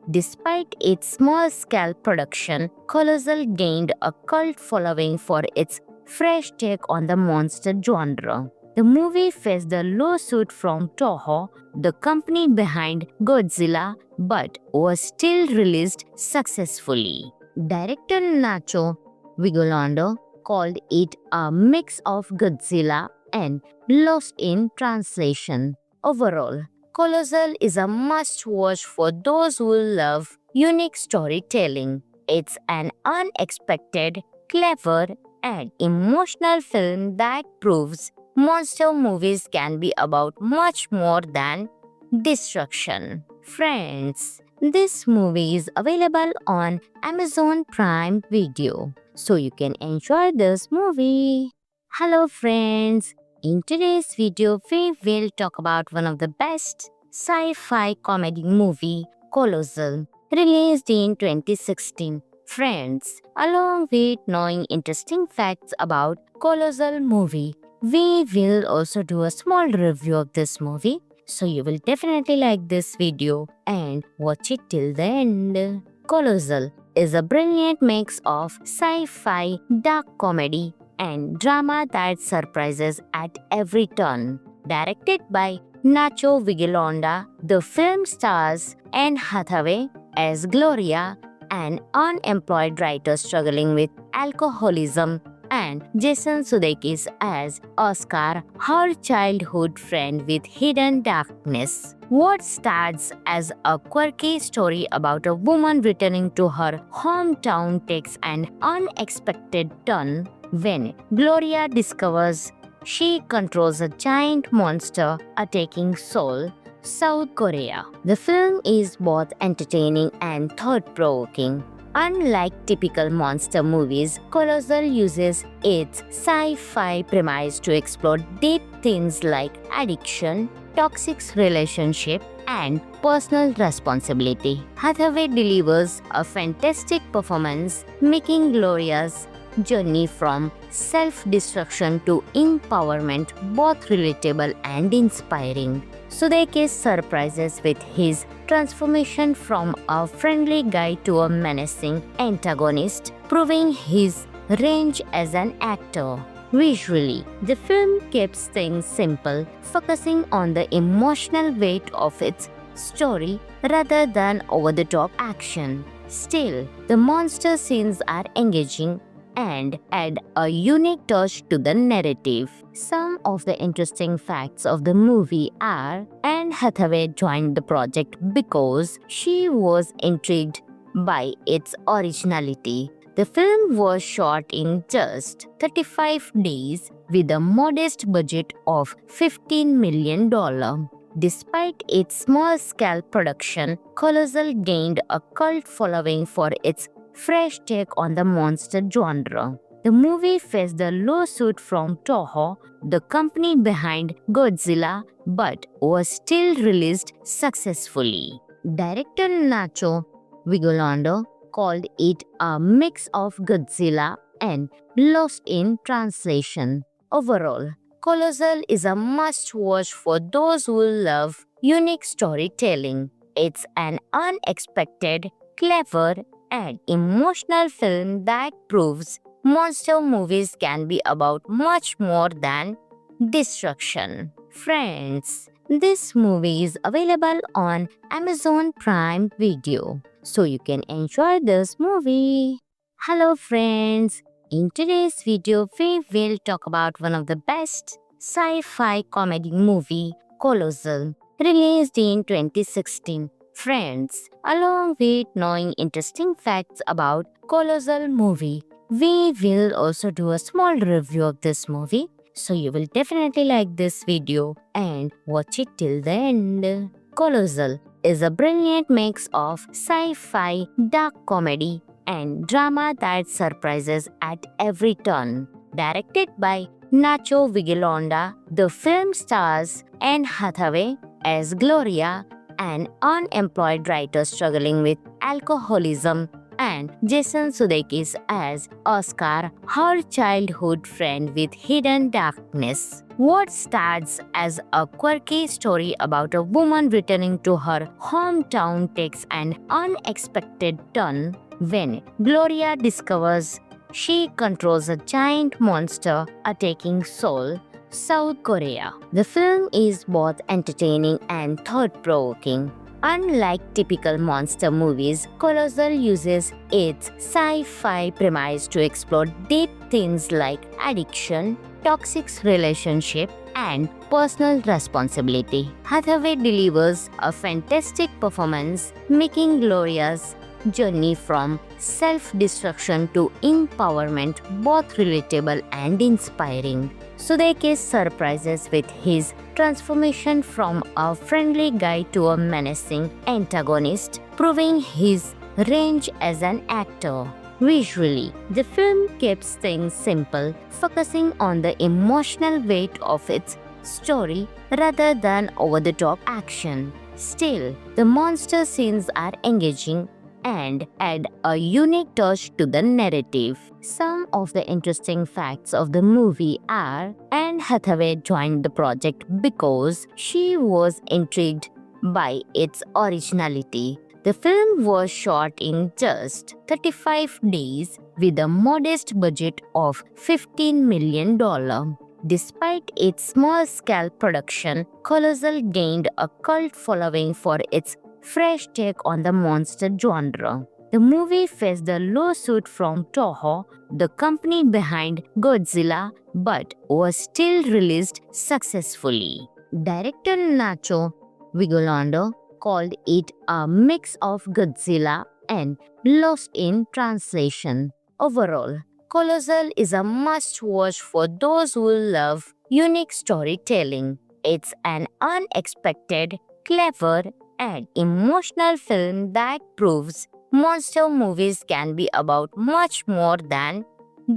Despite its small-scale production, Colossal gained a cult following for its fresh take on the monster genre. The movie faced a lawsuit from Toho, the company behind Godzilla, but was still released successfully. Director Nacho Vigalondo called it a mix of Godzilla and Lost in Translation. Overall, Colossal is a must-watch for those who love unique storytelling. It's an unexpected, clever, and emotional film that proves monster movies can be about much more than destruction. Friends, this movie is available on Amazon Prime Video, so you can enjoy this movie. Hello friends, in today's video we will talk about one of the best sci-fi comedy movie, Colossal, released in 2016. Friends, along with knowing interesting facts about Colossal movie, we will also do a small review of this movie. So you will definitely like this video and watch it till the end. Colossal is a brilliant mix of sci-fi, dark comedy, and drama that surprises at every turn. Directed by Nacho Vigalondo, the film stars Anne Hathaway as Gloria, an unemployed writer struggling with alcoholism, and Jason Sudeikis as Oscar, her childhood friend with hidden darkness. What starts as a quirky story about a woman returning to her hometown takes an unexpected turn when Gloria discovers she controls a giant monster attacking Seoul, South Korea. The film is both entertaining and thought-provoking. Unlike typical monster movies, Colossal uses its sci-fi premise to explore deep themes like addiction, toxic relationship, and personal responsibility. Hathaway delivers a fantastic performance, making Gloria's journey from self-destruction to empowerment, both relatable and inspiring. Sudeikis surprises with his transformation from a friendly guy to a menacing antagonist, proving his range as an actor. Visually, the film keeps things simple, focusing on the emotional weight of its story rather than over-the-top action. Still, the monster scenes are engaging and add a unique touch to the narrative. Some of the interesting facts of the movie are Anne Hathaway joined the project because she was intrigued by its originality. The film was shot in just 35 days with a modest budget of $15 million. Despite its small-scale production, Colossal gained a cult following for its fresh take on the monster genre. The movie faced a lawsuit from Toho, the company behind Godzilla, but was still released successfully. Director Nacho Vigalondo called it a mix of Godzilla and Lost in Translation. Overall, Colossal is a must-watch for those who love unique storytelling. It's an unexpected, clever, and emotional film that proves monster movies can be about much more than destruction. Friends, this movie is available on Amazon Prime Video, so you can enjoy this movie. Hello friends, in today's video we will talk about one of the best sci-fi comedy movie, Colossal, released in 2016. Friends, along with knowing interesting facts about Colossal movie, we will also do a small review of this movie. So you will definitely like this video and watch it till the end. Colossal is a brilliant mix of sci-fi, dark comedy, and drama that surprises at every turn. Directed by Nacho Vigalondo, the film stars Anne Hathaway as Gloria, an unemployed writer struggling with alcoholism, and Jason Sudeikis as Oscar, her childhood friend with hidden darkness. What starts as a quirky story about a woman returning to her hometown takes an unexpected turn when Gloria discovers she controls a giant monster attacking Seoul, South Korea. The film is both entertaining and thought-provoking. Unlike typical monster movies, Colossal uses its sci-fi premise to explore deep themes like addiction, toxic relationship, and personal responsibility. Hathaway delivers a fantastic performance, making Gloria's journey from self-destruction to empowerment both relatable and inspiring. Sudeikis surprises with his transformation from a friendly guy to a menacing antagonist, proving his range as an actor. Visually, the film keeps things simple, focusing on the emotional weight of its story rather than over-the-top action. Still, the monster scenes are engaging and add a unique touch to the narrative. Some of the interesting facts of the movie are Anne Hathaway joined the project because she was intrigued by its originality. The film was shot in just 35 days with a modest budget of $15 million. Despite its small-scale production, Colossal gained a cult following for its fresh take on the monster genre. The movie faced a lawsuit from Toho, the company behind Godzilla, but was still released successfully. Director Nacho Vigalondo called it a mix of Godzilla and Lost in Translation. Overall, Colossal is a must-watch for those who love unique storytelling. It's an unexpected, clever, and emotional film that proves monster movies can be about much more than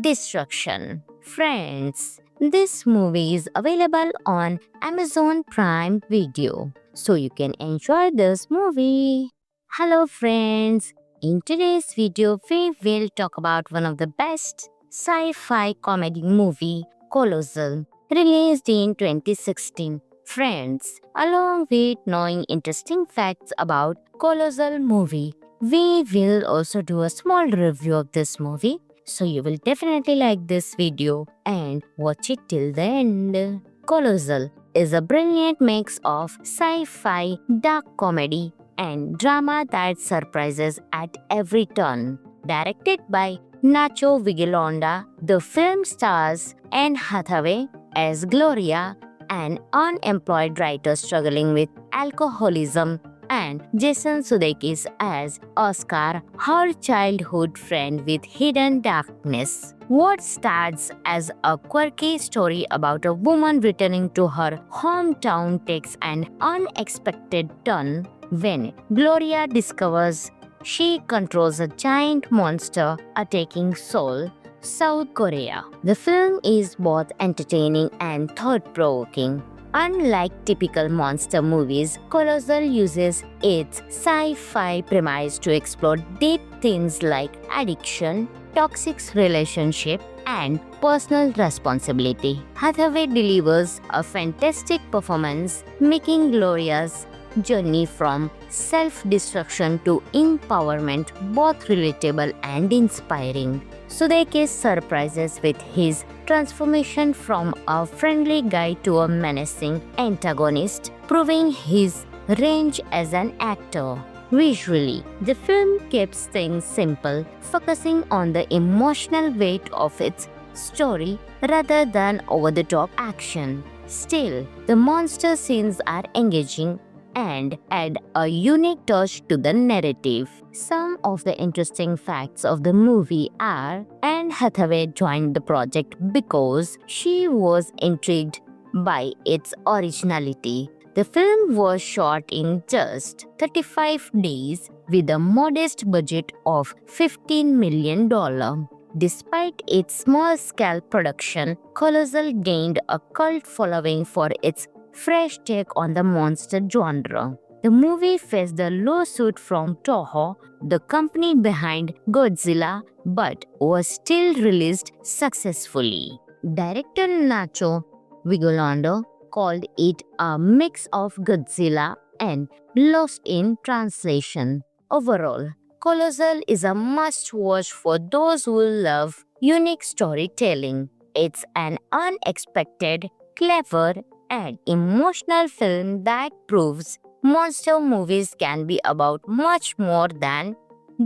destruction. Friends, this movie is available on Amazon Prime Video, so you can enjoy this movie. Hello friends, in today's video we will talk about one of the best sci-fi comedy movie Colossal, released in 2016. Friends, along with knowing interesting facts about Colossal movie, we will also do a small review of this movie. So you will definitely like this video and watch it till the end. Colossal is a brilliant mix of sci-fi, dark comedy, and drama that surprises at every turn. Directed by Nacho Vigalondo, the film stars Anne Hathaway as Gloria, an unemployed writer struggling with alcoholism, and Jason Sudeikis as Oscar, her childhood friend with hidden darkness. What starts as a quirky story about a woman returning to her hometown takes an unexpected turn when Gloria discovers she controls a giant monster attacking Seoul, South Korea. The film is both entertaining and thought-provoking. Unlike typical monster movies, Colossal uses its sci-fi premise to explore deep themes like addiction, toxic relationship, and personal responsibility. Hathaway delivers a fantastic performance, making Gloria's journey from self-destruction to empowerment both relatable and inspiring. Sudeikis surprises with his transformation from a friendly guy to a menacing antagonist, proving his range as an actor. Visually, the film keeps things simple, focusing on the emotional weight of its story rather than over-the-top action. Still, the monster scenes are engaging and add a unique touch to the narrative. Some of the interesting facts of the movie are Anne Hathaway joined the project because she was intrigued by its originality. The film was shot in just 35 days with a modest budget of $15 million. Despite its small-scale production, Colossal gained a cult following for its fresh take on the monster genre. The movie faced a lawsuit from Toho, the company behind Godzilla, but was still released successfully. Director Nacho Vigalondo called it a mix of Godzilla and Lost in Translation. Overall, Colossal is a must-watch for those who love unique storytelling. It's an unexpected, clever, and emotional film that proves monster movies can be about much more than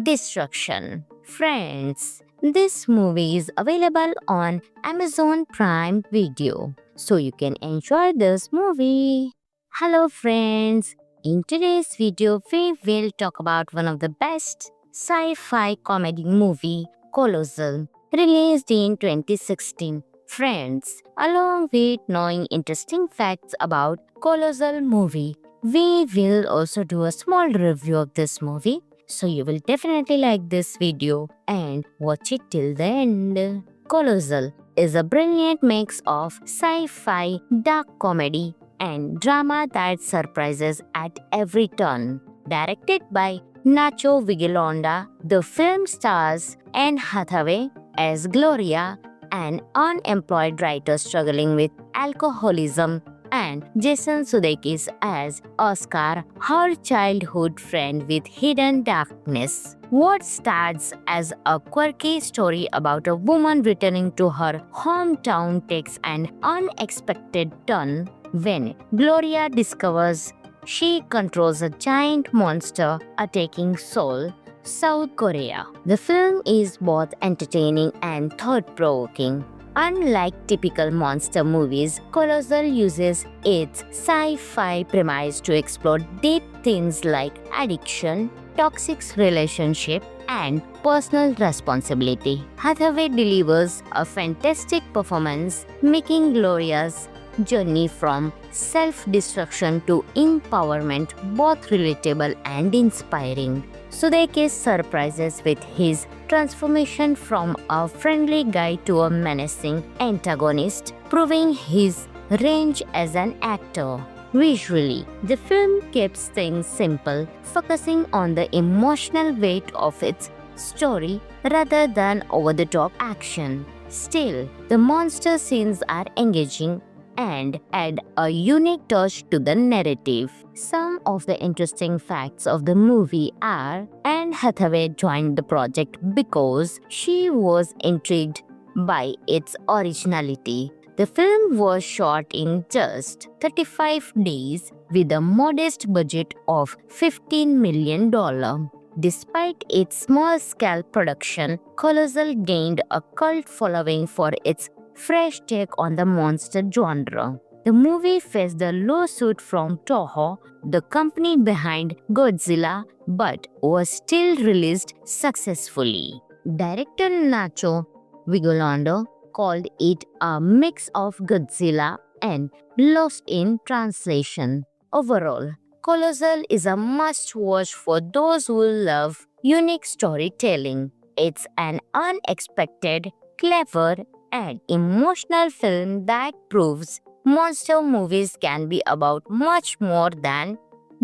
destruction. Friends, this movie is available on Amazon Prime Video, so you can enjoy this movie. Hello friends, in today's video we will talk about one of the best sci-fi comedy movie, Colossal, released in 2016. Friends, along with knowing interesting facts about Colossal movie, we will also do a small review of this movie. So you will definitely like this video and watch it till the end. Colossal is a brilliant mix of sci-fi, dark comedy, and drama that surprises at every turn. Directed by Nacho Vigalondo, the film stars Anne Hathaway as Gloria, an unemployed writer struggling with alcoholism, and Jason Sudeikis as Oscar, her childhood friend with hidden darkness. What starts as a quirky story about a woman returning to her hometown takes an unexpected turn when Gloria discovers she controls a giant monster attacking Seoul, South Korea. The film is both entertaining and thought-provoking. Unlike typical monster movies, Colossal uses its sci-fi premise to explore deep themes like addiction, toxic relationship, and personal responsibility. Hathaway delivers a fantastic performance, making Gloria's journey from self-destruction to empowerment both relatable and inspiring. Sudeikis surprises with his transformation from a friendly guy to a menacing antagonist, proving his range as an actor. Visually, the film keeps things simple, focusing on the emotional weight of its story rather than over-the-top action. Still, the monster scenes are engaging and add a unique touch to the narrative. Some of the interesting facts of the movie are Anne Hathaway joined the project because she was intrigued by its originality. The film was shot in just 35 days with a modest budget of $15 million. Despite its small-scale production, Colossal gained a cult following for its fresh take on the monster genre. The movie faced a lawsuit from Toho, the company behind Godzilla, but was still released successfully. Director Nacho Vigalondo called it a mix of Godzilla and Lost in Translation. Overall, Colossal is a must-watch for those who love unique storytelling. It's an unexpected, clever, and emotional film that proves monster movies can be about much more than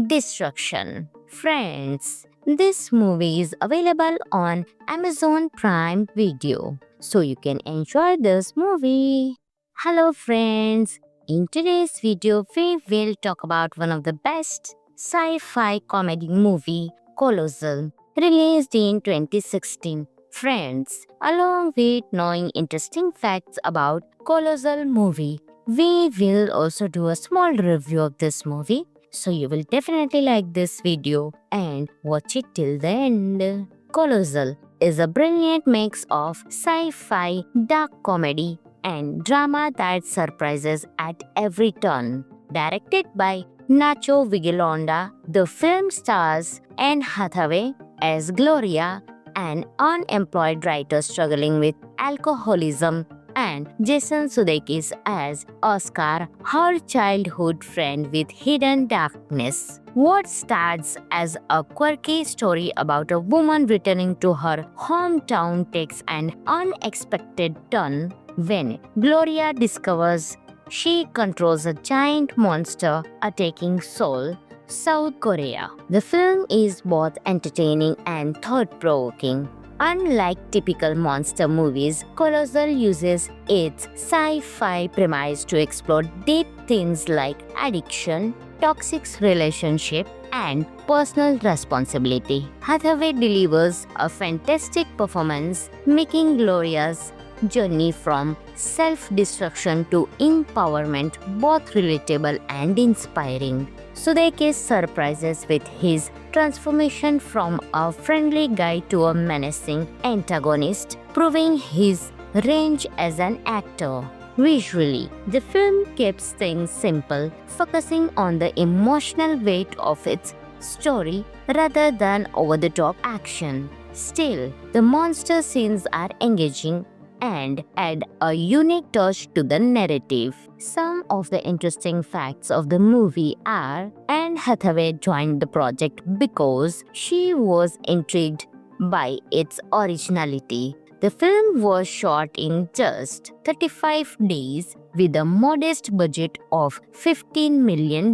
destruction. Friends, this movie is available on Amazon Prime Video, so you can enjoy this movie. Hello friends, in today's video we will talk about one of the best sci-fi comedy movie, Colossal, released in 2016. Friends, along with knowing interesting facts about Colossal movie, we will also do a small review of this movie. So you will definitely like this video and watch it till the end. Colossal is a brilliant mix of sci-fi, dark comedy, and drama that surprises at every turn. Directed by Nacho Vigalondo, the film stars Anne Hathaway as Gloria, an unemployed writer struggling with alcoholism, and Jason Sudeikis as Oscar, her childhood friend with hidden darkness. What starts as a quirky story about a woman returning to her hometown takes an unexpected turn when Gloria discovers she controls a giant monster attacking Seoul, South Korea. The film is both entertaining and thought-provoking. Unlike typical monster movies, Colossal uses its sci-fi premise to explore deep themes like addiction, toxic relationship, and personal responsibility. Hathaway delivers a fantastic performance, making Gloria's journey from self-destruction to empowerment both relatable and inspiring. Sudeikis surprises with his transformation from a friendly guy to a menacing antagonist, proving his range as an actor. Visually, the film keeps things simple, focusing on the emotional weight of its story rather than over-the-top action. Still, the monster scenes are engaging and add a unique touch to the narrative. Some of the interesting facts of the movie are Anne Hathaway joined the project because she was intrigued by its originality. The film was shot in just 35 days with a modest budget of $15 million.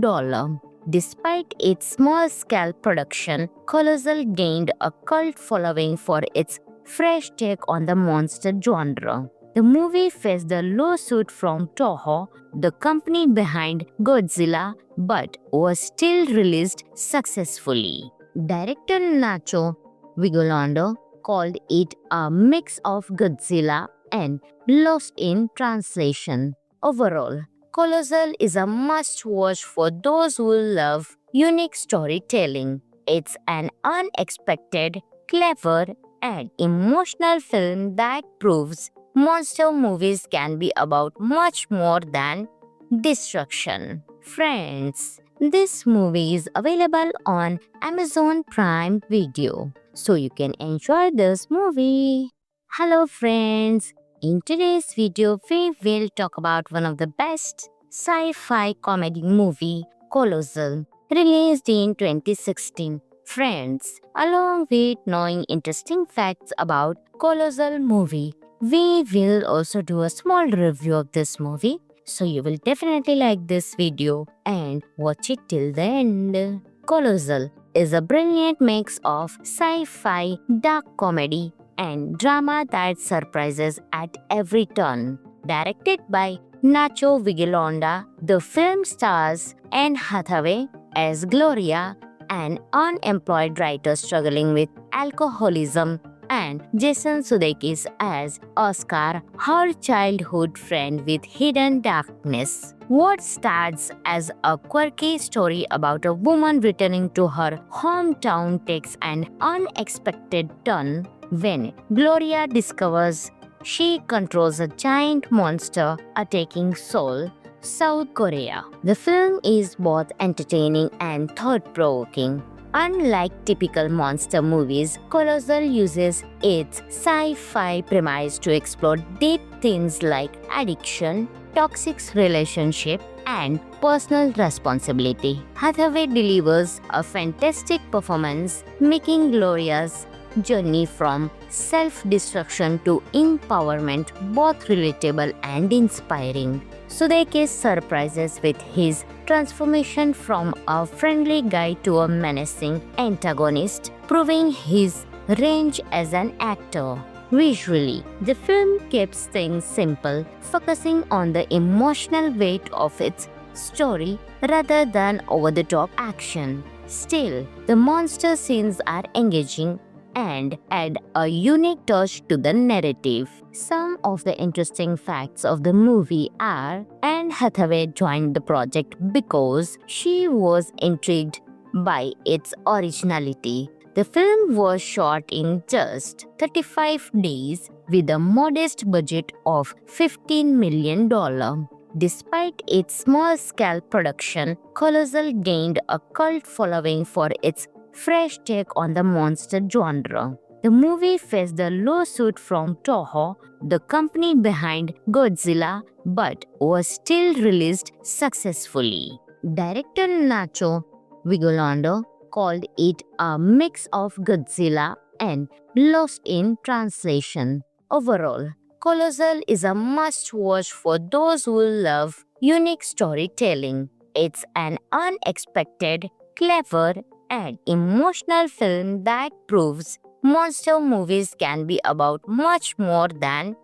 Despite its small-scale production, Colossal gained a cult following for its fresh take on the monster genre. The movie faced a lawsuit from Toho, the company behind Godzilla, but was still released successfully. Director Nacho Vigalondo called it a mix of Godzilla and Lost in Translation. Overall, Colossal is a must-watch for those who love unique storytelling. It's an unexpected, clever, and emotional film that proves monster movies can be about much more than destruction. Friends, this movie is available on Amazon Prime Video, so you can enjoy this movie. Hello friends, in today's video we will talk about one of the best sci-fi comedy movie, Colossal, released in 2016. Friends, along with knowing interesting facts about Colossal movie, we will also do a small review of this movie. So you will definitely like this video and watch it till the end. Colossal is a brilliant mix of sci-fi, dark comedy, and drama that surprises at every turn. Directed by Nacho Vigalondo, the film stars Anne Hathaway as Gloria, an unemployed writer struggling with alcoholism, and Jason Sudeikis as Oscar, her childhood friend with hidden darkness. What starts as a quirky story about a woman returning to her hometown takes an unexpected turn when Gloria discovers she controls a giant monster attacking Seoul, South Korea. The film is both entertaining and thought-provoking. Unlike typical monster movies, Colossal uses its sci-fi premise to explore deep themes like addiction, toxic relationship, and personal responsibility. Hathaway delivers a fantastic performance, making Gloria's journey from self-destruction to empowerment both relatable and inspiring. Sudeikis surprises with his transformation from a friendly guy to a menacing antagonist, proving his range as an actor. Visually, the film keeps things simple, focusing on the emotional weight of its story rather than over-the-top action. Still, the monster scenes are engaging and add a unique touch to the narrative. Some of the interesting facts of the movie are Anne Hathaway joined the project because she was intrigued by its originality. The film was shot in just 35 days with a modest budget of $15 million. Despite its small-scale production, Colossal gained a cult following for its fresh take on the monster genre. The movie faced a lawsuit from Toho, the company behind Godzilla, but was still released successfully. Director Nacho Vigalondo called it a mix of Godzilla and Lost in Translation. Overall, Colossal is a must-watch for those who love unique storytelling. It's an unexpected, clever, and emotional film that proves monster movies can be about much more than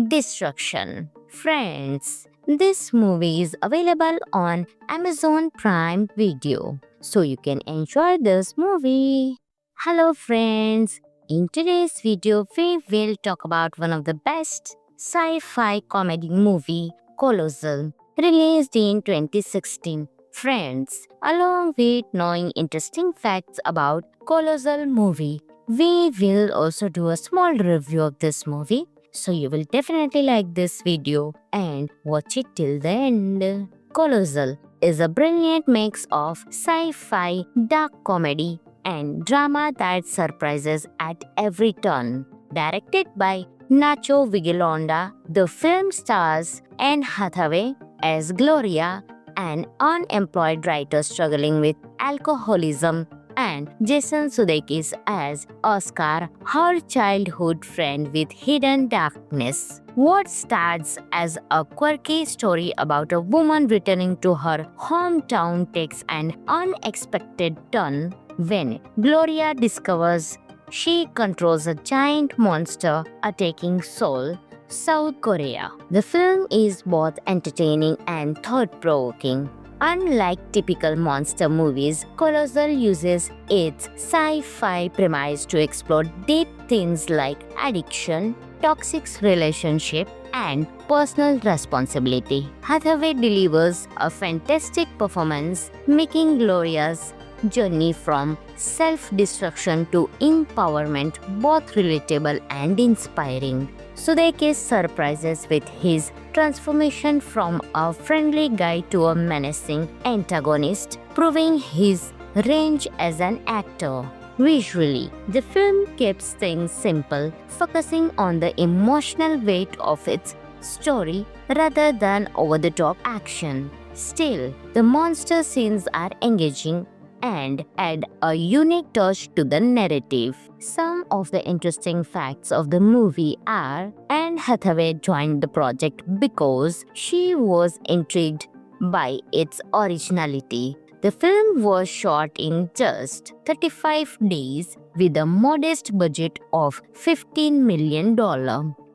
destruction. Friends, this movie is available on Amazon Prime Video, so you can enjoy this movie. Hello friends, in today's video we will talk about one of the best sci-fi comedy movie, Colossal, released in 2016. Friends, along with knowing interesting facts about Colossal movie, we will also do a small review of this movie. So you will definitely like this video and watch it till the end. Colossal is a brilliant mix of sci-fi, dark comedy, and drama that surprises at every turn. Directed by Nacho Vigalondo, the film stars Anne Hathaway as Gloria, an unemployed writer struggling with alcoholism, and Jason Sudeikis as Oscar, her childhood friend with hidden darkness. What starts as a quirky story about a woman returning to her hometown takes an unexpected turn when Gloria discovers she controls a giant monster attacking Seoul, South Korea. The film is both entertaining and thought-provoking. Unlike typical monster movies, Colossal uses its sci-fi premise to explore deep themes like addiction, toxic relationship, and personal responsibility. Hathaway delivers a fantastic performance, making Gloria's journey from self-destruction to empowerment both relatable and inspiring. Sudeikis surprises with his transformation from a friendly guy to a menacing antagonist, proving his range as an actor. Visually, the film keeps things simple, focusing on the emotional weight of its story rather than over-the-top action. Still, the monster scenes are engaging and add a unique touch to the narrative. Some of the interesting facts of the movie are Anne Hathaway joined the project because she was intrigued by its originality. The film was shot in just 35 days with a modest budget of $15 million.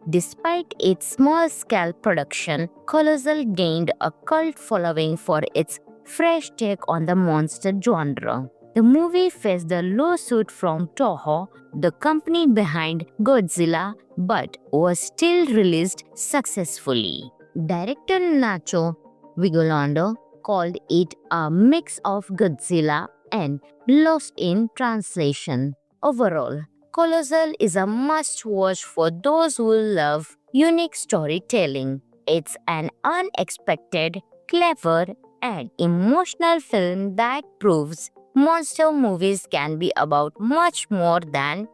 Despite its small-scale production, Colossal gained a cult following for its fresh take on the monster genre. The movie faced a lawsuit from Toho, the company behind Godzilla, but was still released successfully. Director Nacho Vigalondo called it a mix of Godzilla and Lost in Translation. Overall, Colossal is a must-watch for those who love unique storytelling. It's an unexpected, clever, and emotional film that proves monster movies can be about much more than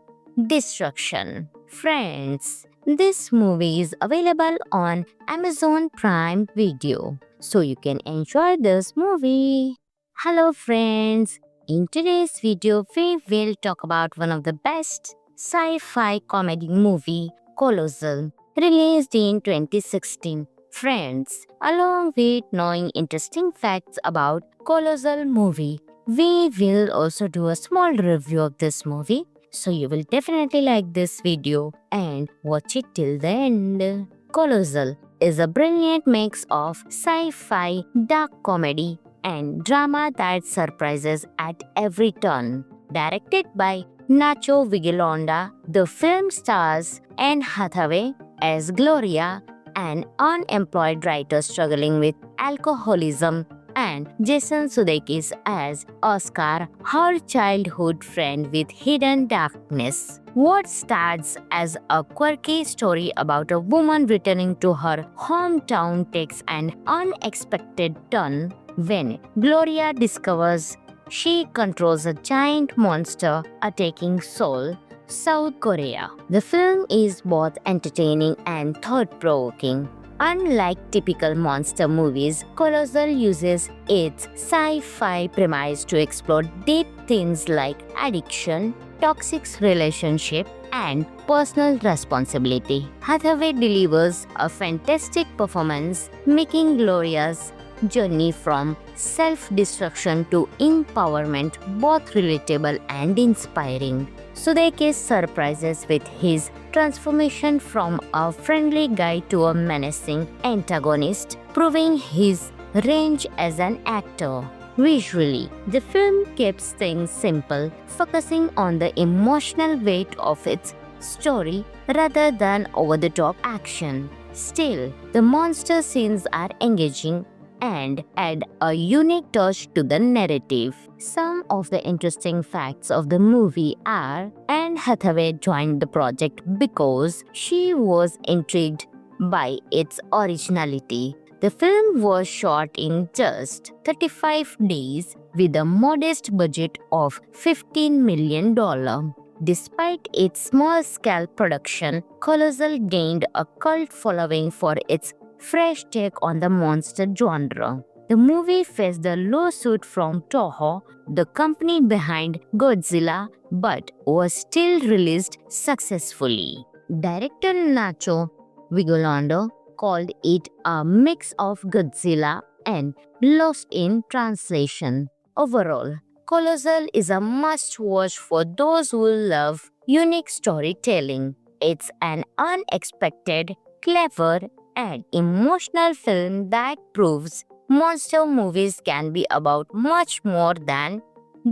destruction. Friends, this movie is available on Amazon Prime Video, so you can enjoy this movie. Hello friends, in today's video we will talk about one of the best sci-fi comedy movie, Colossal, released in 2016. Friends, along with knowing interesting facts about Colossal movie, we will also do a small review of this movie, so you will definitely like this video and watch it till the end. Colossal is a brilliant mix of sci-fi, dark comedy, and drama that surprises at every turn. Directed by Nacho Vigalondo, the film stars Anne Hathaway as Gloria, an unemployed writer struggling with alcoholism, and Jason Sudeikis as Oscar, her childhood friend with hidden darkness. What starts as a quirky story about a woman returning to her hometown takes an unexpected turn when Gloria discovers she controls a giant monster attacking Seoul, South Korea. The film is both entertaining and thought-provoking. Unlike typical monster movies, Colossal uses its sci-fi premise to explore deep themes like addiction, toxic relationship, and personal responsibility. Hathaway delivers a fantastic performance, making Gloria's journey from self-destruction to empowerment both relatable and inspiring. Sudeikis surprises with his transformation from a friendly guy to a menacing antagonist, proving his range as an actor. Visually, the film keeps things simple, focusing on the emotional weight of its story rather than over-the-top action. Still, the monster scenes are engaging and add a unique touch to the narrative. Some of the interesting facts of the movie are Anne Hathaway joined the project because she was intrigued by its originality. The film was shot in just 35 days with a modest budget of $15 million. Despite its small-scale production, Colossal gained a cult following for its fresh take on the monster genre. The movie faced a lawsuit from Toho, the company behind Godzilla, but was still released successfully. Director Nacho Vigalondo called it a mix of Godzilla and Lost in Translation. Overall, Colossal is a must-watch for those who love unique storytelling. It's an unexpected, clever, and emotional film that proves monster movies can be about much more than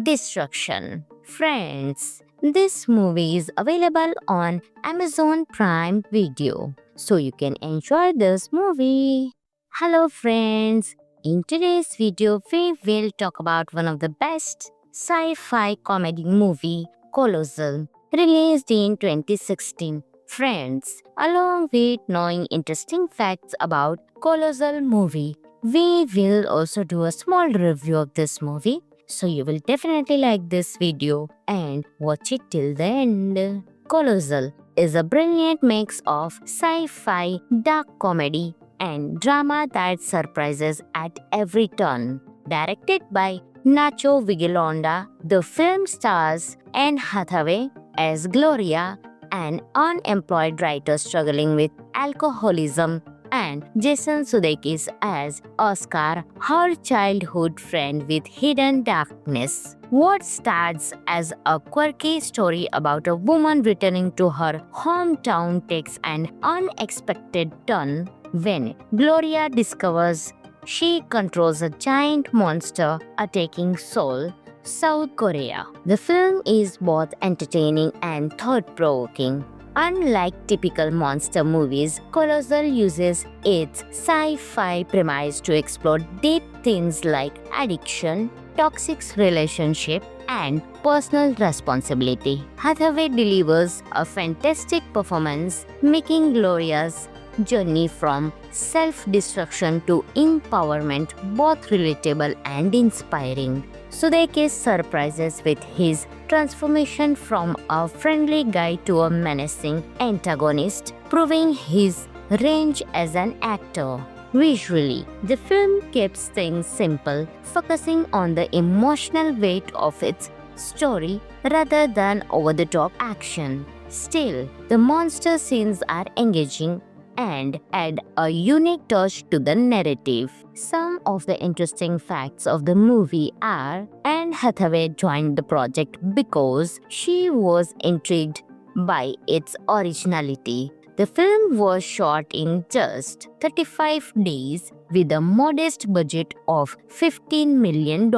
destruction. Friends, this movie is available on Amazon Prime Video, so you can enjoy this movie. Hello friends, in today's video we will talk about one of the best sci-fi comedy movie, Colossal, released in 2016. Friends, along with knowing interesting facts about Colossal movie, we will also do a small review of this movie, so you will definitely like this video and watch it till the end. Colossal is a brilliant mix of sci-fi, dark comedy, and drama that surprises at every turn. Directed by Nacho Vigalondo, the film stars Anne Hathaway as Gloria, an unemployed writer struggling with alcoholism, and Jason Sudeikis as Oscar, her childhood friend with hidden darkness. What starts as a quirky story about a woman returning to her hometown takes an unexpected turn when Gloria discovers she controls a giant monster attacking Seoul, South Korea. The film is both entertaining and thought-provoking. Unlike typical monster movies, Colossal uses its sci-fi premise to explore deep themes like addiction, toxic relationship, and personal responsibility. Hathaway delivers a fantastic performance, making Gloria's journey from self-destruction to empowerment both relatable and inspiring. Sudeikis surprises with his transformation from a friendly guy to a menacing antagonist, proving his range as an actor. Visually, the film keeps things simple, focusing on the emotional weight of its story rather than over-the-top action. Still, the monster scenes are engaging and add a unique touch to the narrative. Some of the interesting facts of the movie are Anne Hathaway joined the project because she was intrigued by its originality. The film was shot in just 35 days with a modest budget of $15 million.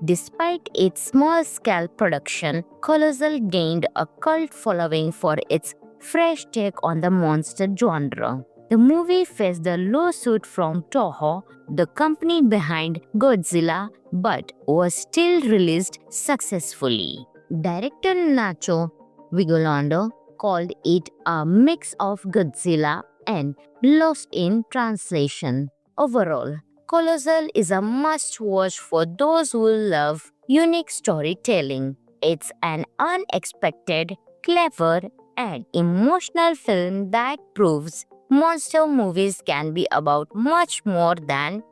Despite its small-scale production, Colossal gained a cult following for its fresh take on the monster genre. The movie faced a lawsuit from Toho, the company behind Godzilla, but was still released successfully. Director Nacho Vigalondo called it a mix of Godzilla and Lost in Translation. Overall, Colossal is a must-watch for those who love unique storytelling. It's an unexpected, clever, and emotional film that proves monster movies can be about much more than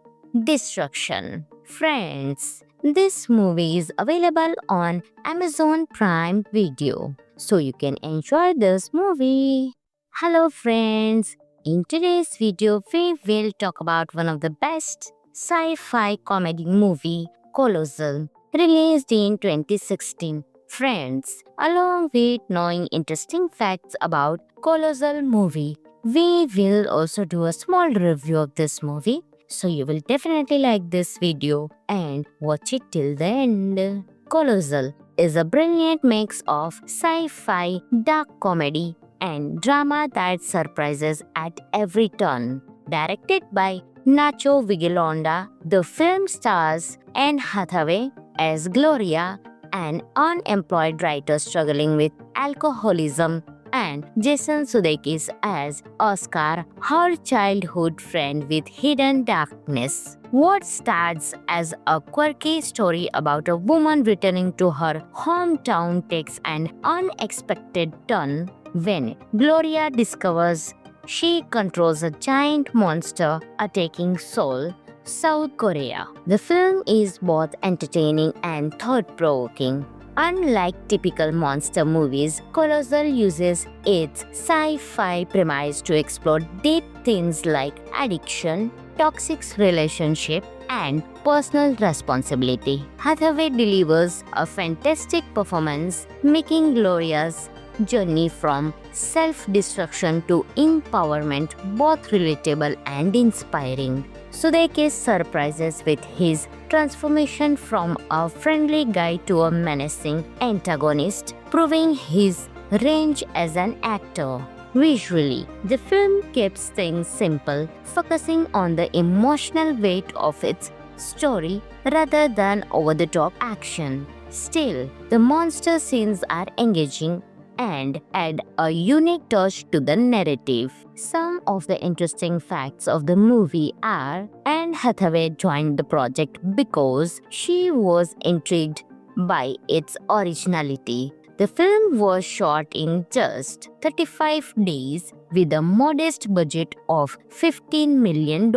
destruction. Friends, this movie is available on Amazon Prime Video, so you can enjoy this movie. Hello friends, in today's video we will talk about one of the best sci-fi comedy movie, Colossal, released in 2016. Friends, along with knowing interesting facts about Colossal movie, we will also do a small review of this movie. So you will definitely like this video and watch it till the end. Colossal is a brilliant mix of sci-fi, dark comedy, and drama that surprises at every turn. Directed by Nacho Vigalondo, the film stars Anne Hathaway as Gloria, an unemployed writer struggling with alcoholism, and Jason Sudeikis as Oscar, her childhood friend with hidden darkness. What starts as a quirky story about a woman returning to her hometown takes an unexpected turn when Gloria discovers she controls a giant monster attacking Seoul, South Korea. The film is both entertaining and thought-provoking. Unlike typical monster movies, Colossal uses its sci-fi premise to explore deep themes like addiction, toxic relationship, and personal responsibility. Hathaway delivers a fantastic performance, making Gloria's journey from self-destruction to empowerment both relatable and inspiring. Sudeikis surprises with his transformation from a friendly guy to a menacing antagonist, proving his range as an actor. Visually, the film keeps things simple, focusing on the emotional weight of its story rather than over-the-top action. Still, the monster scenes are engaging and add a unique touch to the narrative. Some of the interesting facts of the movie are Anne Hathaway joined the project because she was intrigued by its originality. The film was shot in just 35 days with a modest budget of $15 million.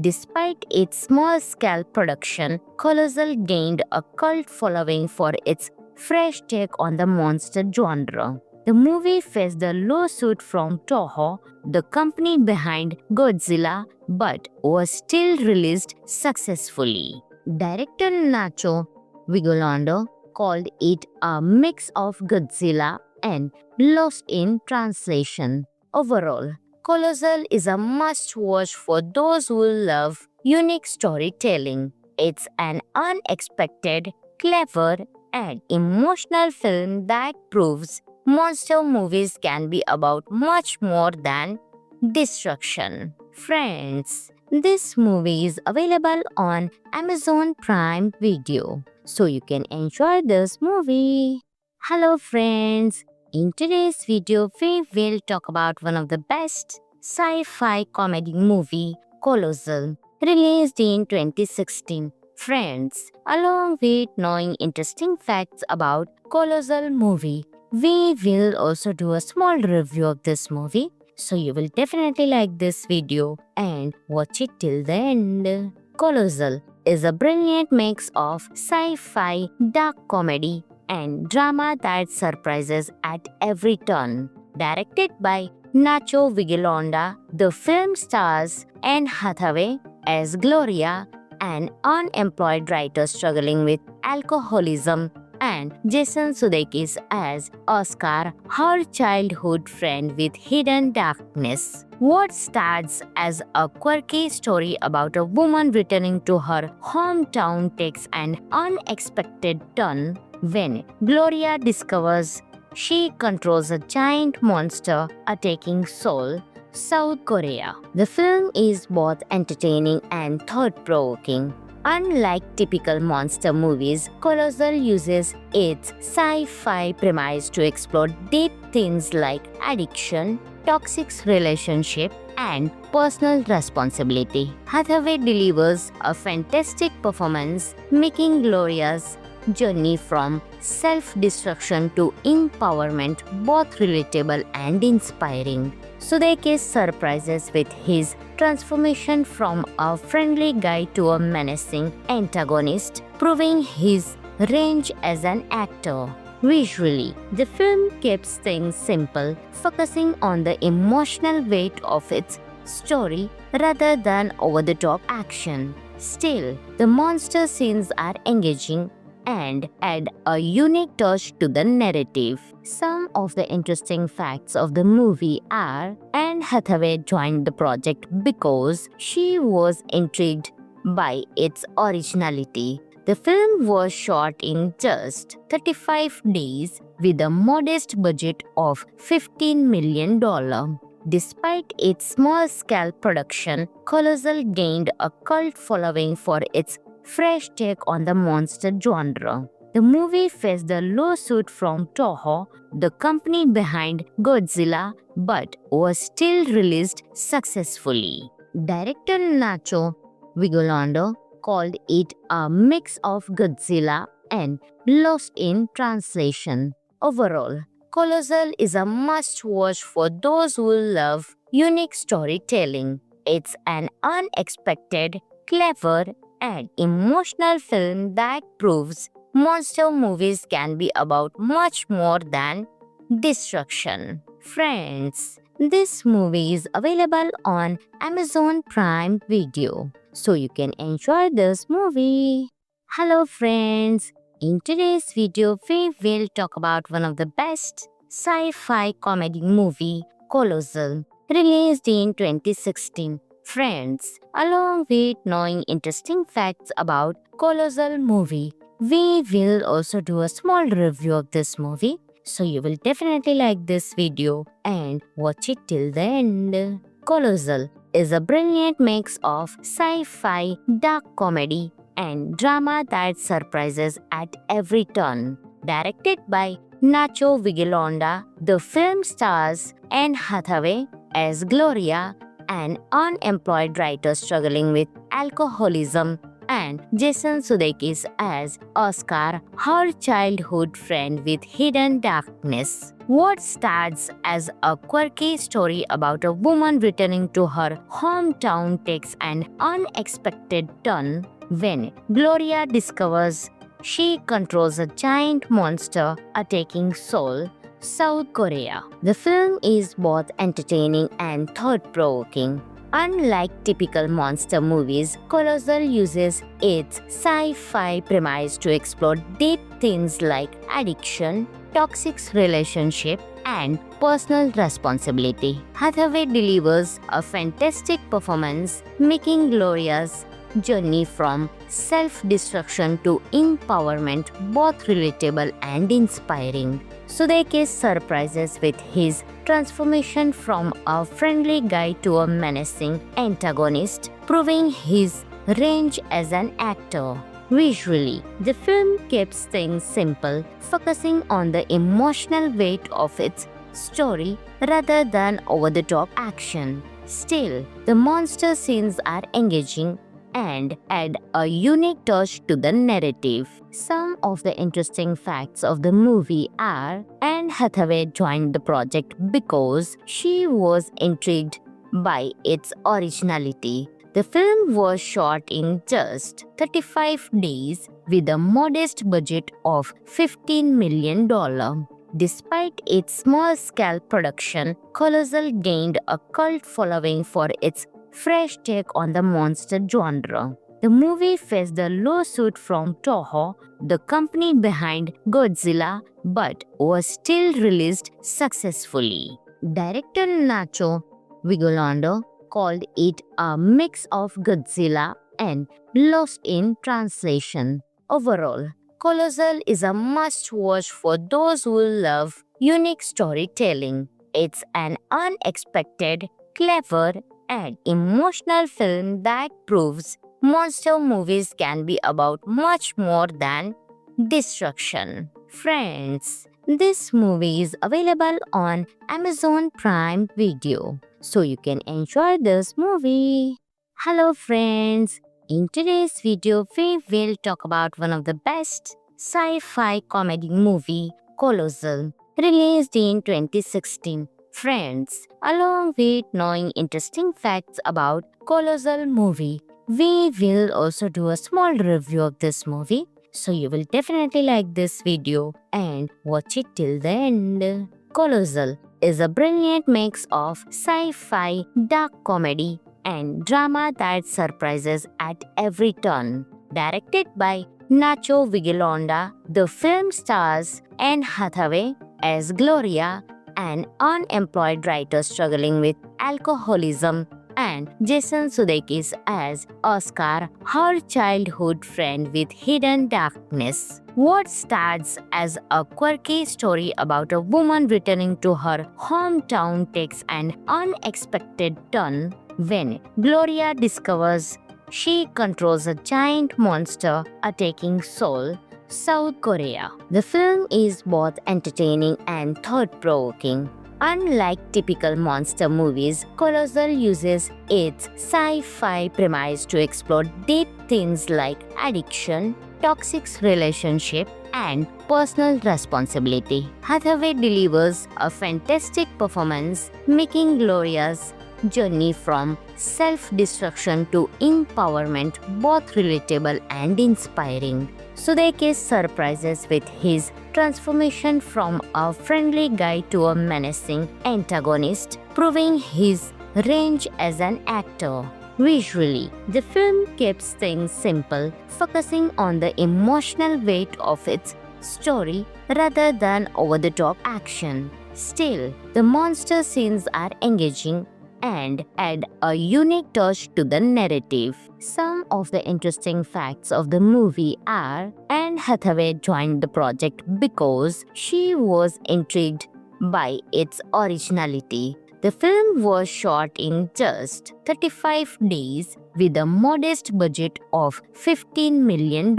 Despite its small-scale production, Colossal gained a cult following for its fresh take on the monster genre. The movie faced a lawsuit from Toho, the company behind Godzilla, but was still released successfully. Director Nacho Vigalondo called it a mix of Godzilla and Lost in Translation. Overall, Colossal is a must-watch for those who love unique storytelling. It's an unexpected, clever, and emotional film that proves monster movies can be about much more than destruction. Friends, this movie is available on Amazon Prime Video, so you can enjoy this movie. Hello friends, in today's video we will talk about one of the best sci-fi comedy movie, Colossal, released in 2016. Friends, along with knowing interesting facts about Colossal movie, we will also do a small review of this movie, so you will definitely like this video and watch it till the end. Colossal is a brilliant mix of sci-fi, dark comedy, and drama that surprises at every turn. Directed by Nacho Vigalondo, the film stars Anne Hathaway as Gloria, an unemployed writer struggling with alcoholism, and Jason Sudeikis as Oscar, her childhood friend with hidden darkness. What starts as a quirky story about a woman returning to her hometown takes an unexpected turn when Gloria discovers she controls a giant monster attacking Seoul, South Korea. The film is both entertaining and thought-provoking. Unlike typical monster movies, Colossal uses its sci-fi premise to explore deep themes like addiction, toxic relationship, and personal responsibility. Hathaway delivers a fantastic performance, making Gloria's journey from self-destruction to empowerment both relatable and inspiring. Sudeikis surprises with his transformation from a friendly guy to a menacing antagonist, proving his range as an actor. Visually, the film keeps things simple, focusing on the emotional weight of its story rather than over-the-top action. Still, the monster scenes are engaging and add a unique touch to the narrative. Some of the interesting facts of the movie are Anne Hathaway joined the project because she was intrigued by its originality. The film was shot in just 35 days with a modest budget of $15 million. Despite its small-scale production, Colossal gained a cult following for its fresh take on the monster genre. The movie faced a lawsuit from Toho, the company behind Godzilla, but was still released successfully. Director Nacho Vigalondo called it a mix of Godzilla and Lost in Translation. Overall, Colossal is a must-watch for those who love unique storytelling. It's an unexpected, clever, and emotional film that proves monster movies can be about much more than destruction. Friends, this movie is available on Amazon Prime Video, so you can enjoy this movie. Hello friends, in today's video we will talk about one of the best sci-fi comedy movie, Colossal, released in 2016. Friends, along with knowing interesting facts about Colossal movie, we will also do a small review of this movie, so you will definitely like this video and watch it till the end. Colossal is a brilliant mix of sci-fi, dark comedy, and drama that surprises at every turn. Directed by Nacho Vigalondo, the film stars Anne Hathaway as Gloria, an unemployed writer struggling with alcoholism, and Jason Sudeikis as Oscar, her childhood friend with hidden darkness. What starts as a quirky story about a woman returning to her hometown takes an unexpected turn when Gloria discovers she controls a giant monster attacking Seoul, South Korea. The film is both entertaining and thought-provoking. Unlike typical monster movies, Colossal uses its sci-fi premise to explore deep themes like addiction, toxic relationship, and personal responsibility. Hathaway delivers a fantastic performance, making Gloria's journey from self-destruction to empowerment both relatable and inspiring. Sudeikis surprises with his transformation from a friendly guy to a menacing antagonist, proving his range as an actor. Visually, the film keeps things simple, focusing on the emotional weight of its story rather than over-the-top action. Still, the monster scenes are engaging and add a unique touch to the narrative. Some of the interesting facts of the movie are Anne Hathaway joined the project because she was intrigued by its originality. The film was shot in just 35 days with a modest budget of $15 million. Despite its small-scale production, Colossal gained a cult following for its fresh take on the monster genre. The movie faced a lawsuit from Toho, the company behind Godzilla, but was still released successfully. Director Nacho Vigalondo called it a mix of Godzilla and Lost in Translation. Overall, Colossal is a must-watch for those who love unique storytelling. It's an unexpected, clever, and emotional film that proves monster movies can be about much more than destruction. Friends, this movie is available on Amazon Prime Video, so you can enjoy this movie. Hello friends, in today's video we will talk about one of the best sci-fi comedy movie, Colossal, released in 2016. Friends, along with knowing interesting facts about Colossal movie, we will also do a small review of this movie. So you will definitely like this video and watch it till the end. Colossal is a brilliant mix of sci-fi, dark comedy, and drama that surprises at every turn. Directed by Nacho Vigalondo, the film stars Anne Hathaway as Gloria, an unemployed writer struggling with alcoholism, and Jason Sudeikis as Oscar, her childhood friend with hidden darkness. What starts as a quirky story about a woman returning to her hometown takes an unexpected turn when Gloria discovers she controls a giant monster attacking Seoul, South Korea. The film is both entertaining and thought-provoking. Unlike typical monster movies, Colossal uses its sci-fi premise to explore deep themes like addiction, toxic relationship, and personal responsibility. Hathaway delivers a fantastic performance, making Gloria's journey from self-destruction to empowerment both relatable and inspiring. Sudeikis surprises with his transformation from a friendly guy to a menacing antagonist, proving his range as an actor. Visually, the film keeps things simple, focusing on the emotional weight of its story rather than over-the-top action. Still, the monster scenes are engaging and add a unique touch to the narrative. Some of the interesting facts of the movie are Anne Hathaway joined the project because she was intrigued by its originality. The film was shot in just 35 days with a modest budget of $15 million.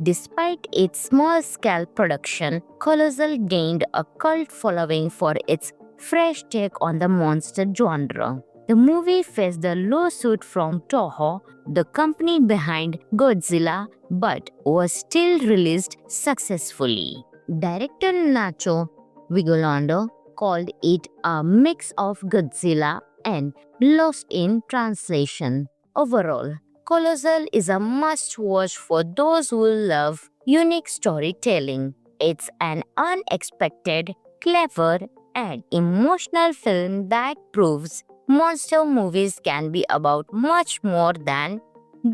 Despite its small-scale production, Colossal gained a cult following for its fresh take on the monster genre. The movie faced a lawsuit from Toho, the company behind Godzilla, but was still released successfully. Director Nacho Vigalondo called it a mix of Godzilla and Lost in Translation. Overall, Colossal is a must-watch for those who love unique storytelling. It's an unexpected, clever, and emotional film that proves monster movies can be about much more than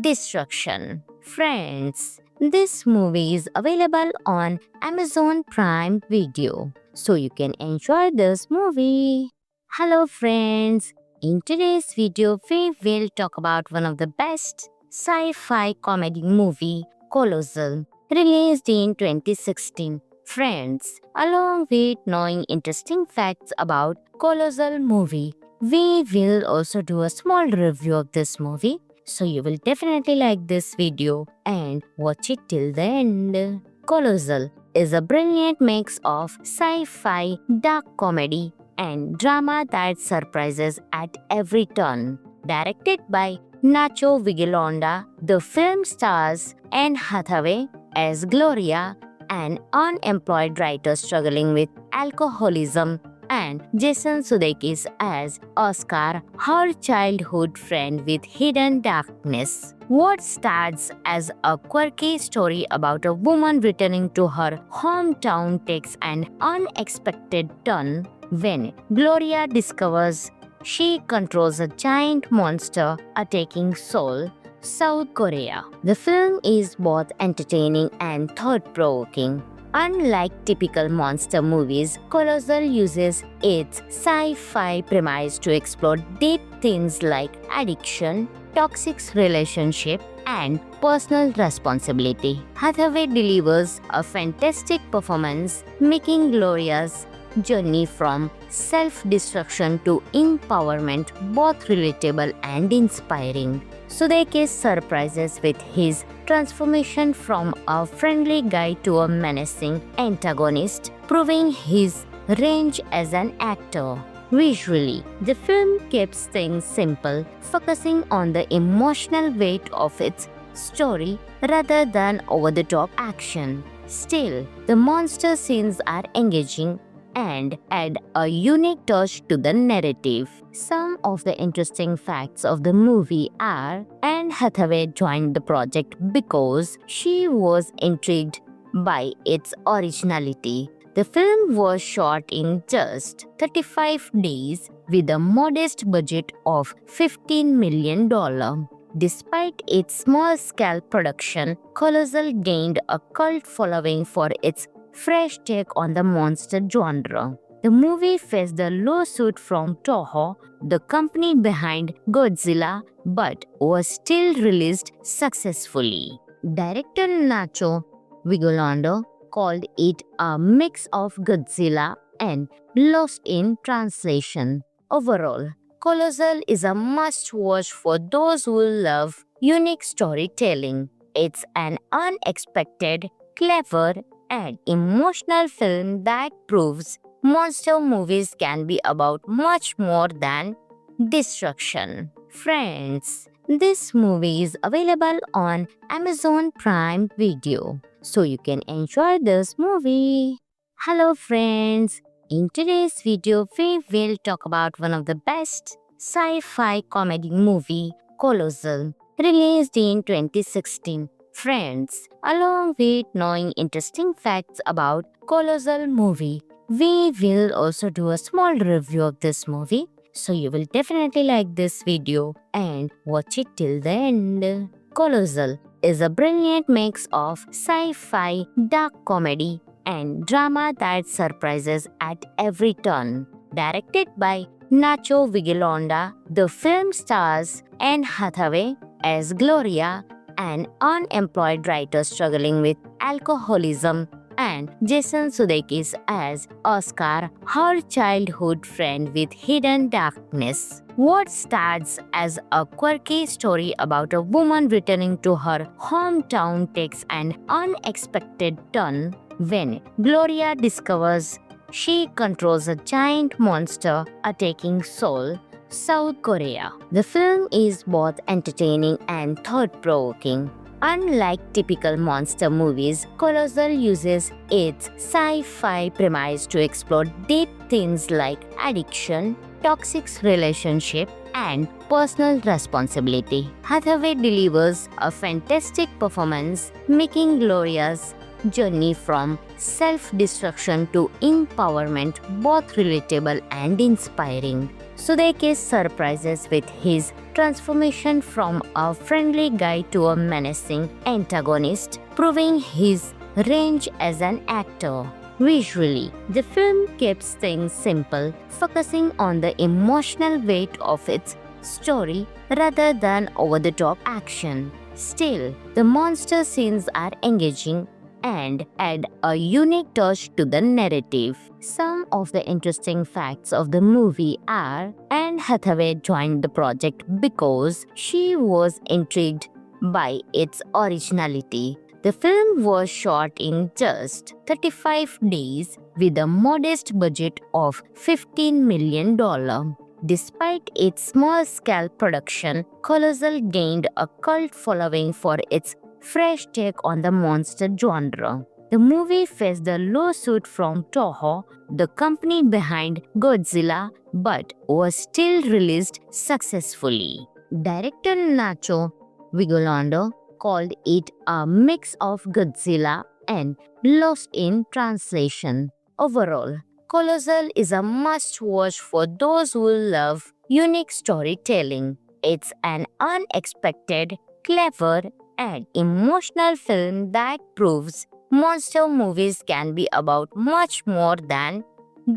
destruction. Friends, this movie is available on Amazon Prime Video, so you can enjoy this movie. Hello friends, in today's video we will talk about one of the best sci-fi comedy movie, Colossal, released in 2016. Friends, along with knowing interesting facts about Colossal movie, we will also do a small review of this movie. So you will definitely like this video and watch it till the end. Colossal is a brilliant mix of sci-fi, dark comedy, and drama that surprises at every turn. Directed by Nacho Vigalondo, the film stars Anne Hathaway as Gloria, an unemployed writer struggling with alcoholism, and Jason Sudeikis as Oscar, her childhood friend with hidden darkness. What starts as a quirky story about a woman returning to her hometown takes an unexpected turn when Gloria discovers she controls a giant monster attacking Seoul, South Korea. The film is both entertaining and thought-provoking. Unlike typical monster movies, Colossal uses its sci-fi premise to explore deep themes like addiction, toxic relationship, and personal responsibility. Hathaway delivers a fantastic performance, making Gloria's journey from self-destruction to empowerment both relatable and inspiring. Sudeikis surprises with his transformation from a friendly guy to a menacing antagonist, proving his range as an actor. Visually, the film keeps things simple, focusing on the emotional weight of its story rather than over-the-top action. Still, the monster scenes are engaging and add a unique touch to the narrative. Some of the interesting facts of the movie are Anne Hathaway joined the project because she was intrigued by its originality. The film was shot in just 35 days with a modest budget of $15 million. Despite its small-scale production, Colossal gained a cult following for its fresh take on the monster genre. The movie faced a lawsuit from Toho, the company behind Godzilla, but was still released successfully. Director Nacho Vigalondo called it a mix of Godzilla and Lost in Translation. Overall, Colossal is a must-watch for those who love unique storytelling. It's an unexpected, clever, and emotional film that proves monster movies can be about much more than destruction. Friends, this movie is available on Amazon Prime Video, so you can enjoy this movie. Hello friends, in today's video we will talk about one of the best sci-fi comedy movie, Colossal, released in 2016. Friends, along with knowing interesting facts about Colossal movie, we will also do a small review of this movie. So you will definitely like this video and watch it till the end. Colossal is a brilliant mix of sci-fi, dark comedy, and drama that surprises at every turn. Directed by Nacho Vigalondo, the film stars Anne Hathaway as Gloria, an unemployed writer struggling with alcoholism, and Jason Sudeikis as Oscar, her childhood friend with hidden darkness. What starts as a quirky story about a woman returning to her hometown takes an unexpected turn when Gloria discovers she controls a giant monster attacking Seoul, South Korea. The film is both entertaining and thought-provoking. Unlike typical monster movies, Colossal uses its sci-fi premise to explore deep themes like addiction, toxic relationship, and personal responsibility. Hathaway delivers a fantastic performance, making Gloria's journey from self-destruction to empowerment, both relatable and inspiring. Sudeikis surprises with his transformation from a friendly guy to a menacing antagonist, proving his range as an actor. Visually, the film keeps things simple, focusing on the emotional weight of its story rather than over-the-top action. Still, the monster scenes are engaging and add a unique touch to the narrative. Some of the interesting facts of the movie are Anne Hathaway joined the project because she was intrigued by its originality. The film was shot in just 35 days with a modest budget of $15 million. Despite its small-scale production, Colossal gained a cult following for its fresh take on the monster genre. The movie faced a lawsuit from Toho, the company behind Godzilla, but was still released successfully. Director Nacho Vigalondo called it a mix of Godzilla and Lost in Translation. Overall, Colossal is a must-watch for those who love unique storytelling. It's an unexpected, clever, and emotional film that proves monster movies can be about much more than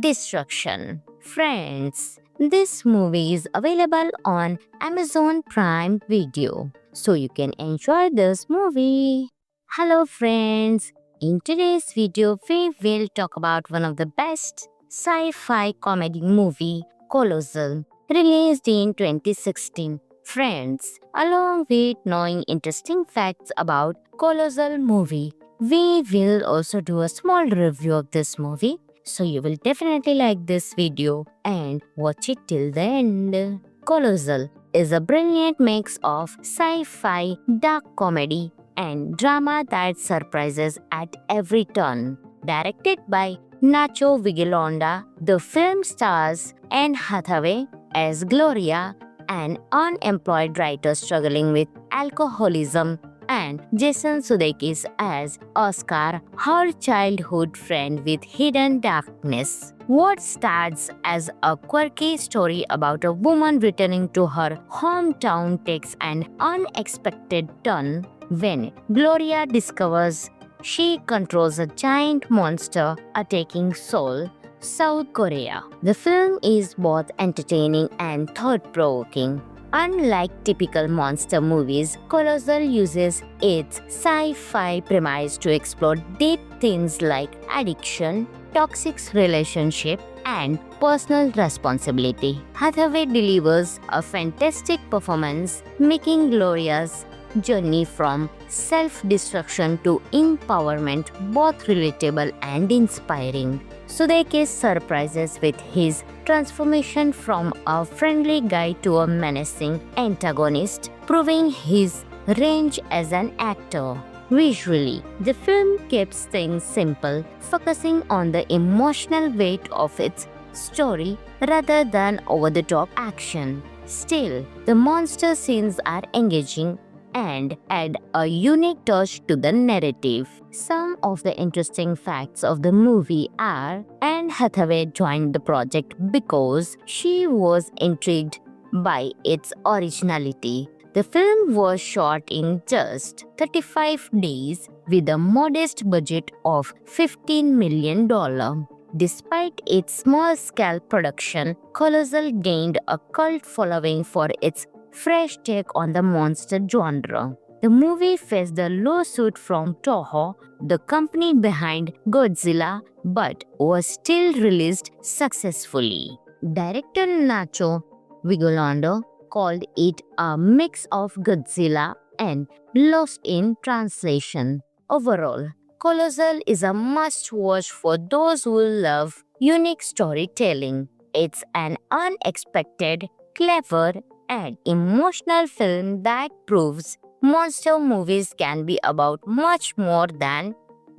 destruction. Friends, this movie is available on Amazon Prime Video, so you can enjoy this movie. Hello friends, in today's video we will talk about one of the best sci-fi comedy movie, Colossal, released in 2016. Friends, along with knowing interesting facts about Colossal movie, we will also do a small review of this movie. So you will definitely like this video and watch it till the end. Colossal is a brilliant mix of sci-fi, dark comedy, and drama that surprises at every turn. Directed by Nacho Vigalondo, the film stars Anne Hathaway as Gloria, an unemployed writer struggling with alcoholism, and Jason Sudeikis as Oscar, her childhood friend with hidden darkness. What starts as a quirky story about a woman returning to her hometown takes an unexpected turn when Gloria discovers she controls a giant monster attacking Seoul, South Korea. The film is both entertaining and thought-provoking. Unlike typical monster movies, Colossal uses its sci-fi premise to explore deep themes like addiction, toxic relationship, and personal responsibility. Hathaway delivers a fantastic performance, making Gloria's journey from self-destruction to empowerment both relatable and inspiring. Sudeikis surprises with his transformation from a friendly guy to a menacing antagonist, proving his range as an actor. Visually, the film keeps things simple, focusing on the emotional weight of its story rather than over-the-top action. Still, the monster scenes are engaging and add a unique touch to the narrative. Some of the interesting facts of the movie are Anne Hathaway joined the project because she was intrigued by its originality. The film was shot in just 35 days with a modest budget of $15 million. Despite its small-scale production, Colossal gained a cult following for its fresh take on the monster genre. The movie faced a lawsuit from Toho, the company behind Godzilla, but was still released successfully. Director Nacho Vigalondo called it a mix of Godzilla and Lost in Translation. Overall, Colossal is a must-watch for those who love unique storytelling. It's an unexpected, clever, and emotional film that proves monster movies can be about much more than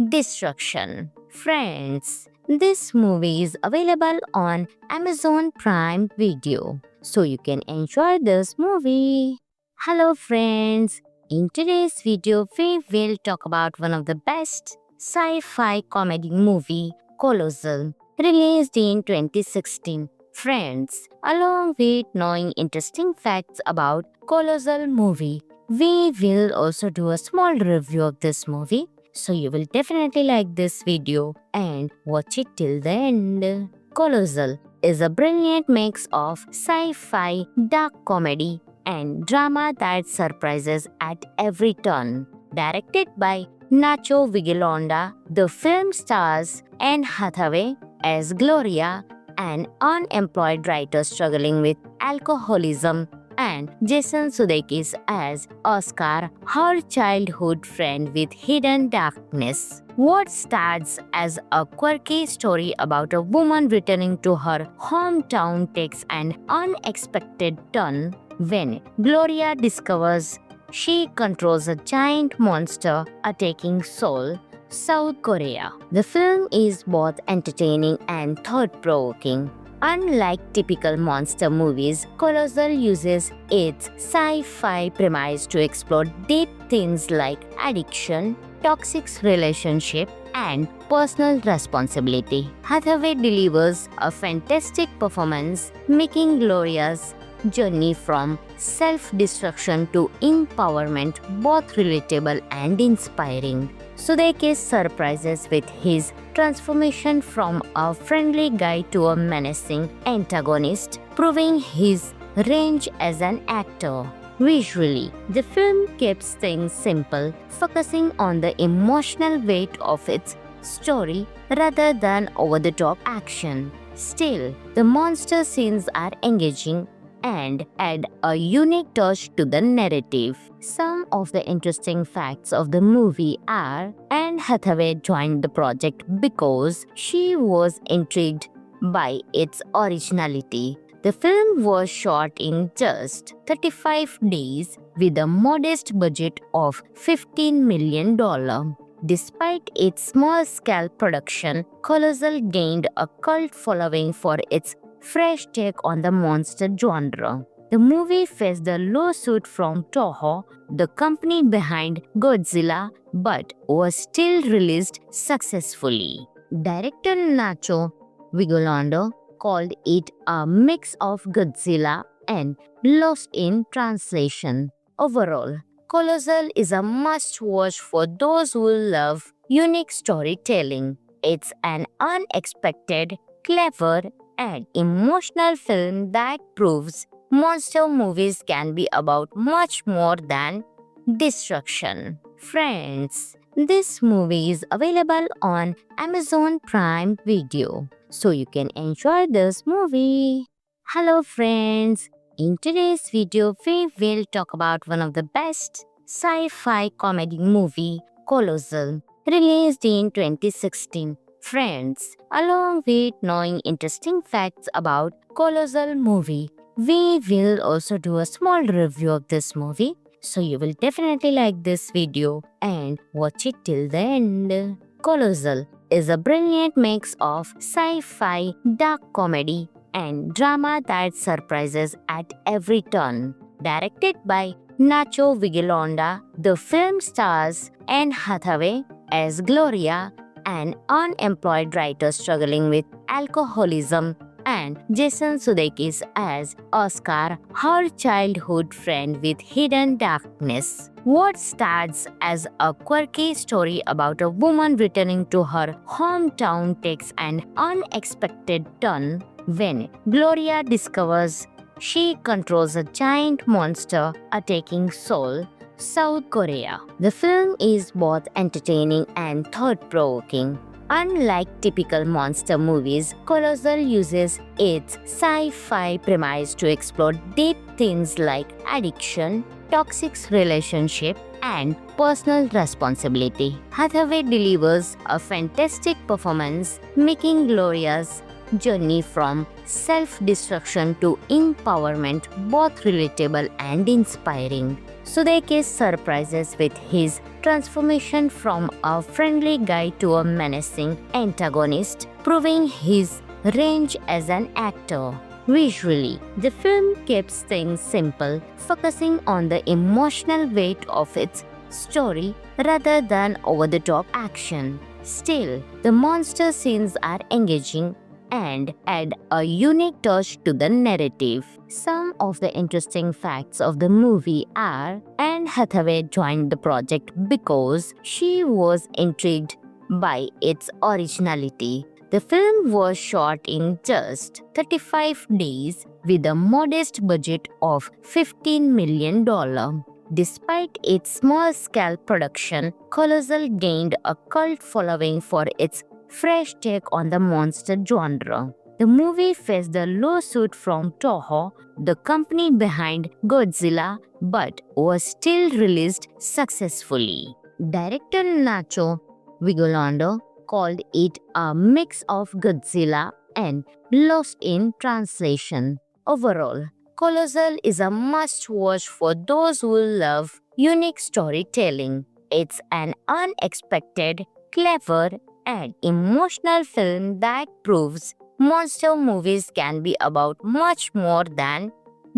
destruction. Friends, this movie is available on Amazon Prime Video, so you can enjoy this movie. Hello friends, in today's video we will talk about one of the best sci-fi comedy movie Colossal, released in 2016. Friends, along with knowing interesting facts about Colossal movie, we will also do a small review of this movie. So you will definitely like this video and watch it till the end. Colossal is a brilliant mix of sci-fi, dark comedy, and drama that surprises at every turn. Directed by Nacho Vigalondo, the film stars Anne Hathaway as Gloria, an unemployed writer struggling with alcoholism, and Jason Sudeikis as Oscar, her childhood friend with hidden darkness. What starts as a quirky story about a woman returning to her hometown takes an unexpected turn when Gloria discovers she controls a giant monster attacking Seoul, South Korea. The film is both entertaining and thought-provoking. Unlike typical monster movies, Colossal uses its sci-fi premise to explore deep themes like addiction, toxic relationship, and personal responsibility. Hathaway delivers a fantastic performance, making Gloria's journey from self-destruction to empowerment both relatable and inspiring. Sudeikis surprises with his transformation from a friendly guy to a menacing antagonist, proving his range as an actor. Visually, the film keeps things simple, focusing on the emotional weight of its story rather than over-the-top action. Still, the monster scenes are engaging and add a unique touch to the narrative. Some of the interesting facts of the movie are Anne Hathaway joined the project because she was intrigued by its originality. The film was shot in just 35 days with a modest budget of $15 million. Despite its small-scale production, Colossal gained a cult following for its fresh take on the monster genre. The movie faced a lawsuit from Toho, the company behind Godzilla, but was still released successfully. Director Nacho Vigalondo called it a mix of Godzilla and Lost in Translation. Overall, Colossal is a must-watch for those who love unique storytelling. It's an unexpected, clever, and emotional film that proves monster movies can be about much more than destruction. Friends, this movie is available on Amazon Prime Video, so you can enjoy this movie. Hello friends, in today's video we will talk about one of the best sci-fi comedy movie, Colossal, released in 2016. Friends, along with knowing interesting facts about Colossal movie, we will also do a small review of this movie. So you will definitely like this video and watch it till the end. Colossal is a brilliant mix of sci-fi, dark comedy, and drama that surprises at every turn. Directed by Nacho Vigalondo, the film stars Anne Hathaway as Gloria, an unemployed writer struggling with alcoholism, and Jason Sudeikis as Oscar, her childhood friend with hidden darkness. What starts as a quirky story about a woman returning to her hometown takes an unexpected turn when Gloria discovers she controls a giant monster attacking Seoul, South Korea. The film is both entertaining and thought-provoking. Unlike typical monster movies, Colossal uses its sci-fi premise to explore deep themes like addiction, toxic relationship, and personal responsibility. Hathaway delivers a fantastic performance, making Gloria's journey from self-destruction to empowerment both relatable and inspiring. Sudeikis surprises with his transformation from a friendly guy to a menacing antagonist, proving his range as an actor. Visually, the film keeps things simple, focusing on the emotional weight of its story rather than over-the-top action. Still, the monster scenes are engaging and add a unique touch to the narrative. Some of the interesting facts of the movie are Anne Hathaway joined the project because she was intrigued by its originality. The film was shot in just 35 days with a modest budget of $15 million. Despite its small-scale production, Colossal gained a cult following for its fresh take on the monster genre. The movie faced a lawsuit from Toho, the company behind Godzilla, but was still released successfully. Director Nacho Vigalondo called it a mix of Godzilla and Lost in Translation. Overall, Colossal is a must-watch for those who love unique storytelling. It's an unexpected, clever, and emotional film that proves monster movies can be about much more than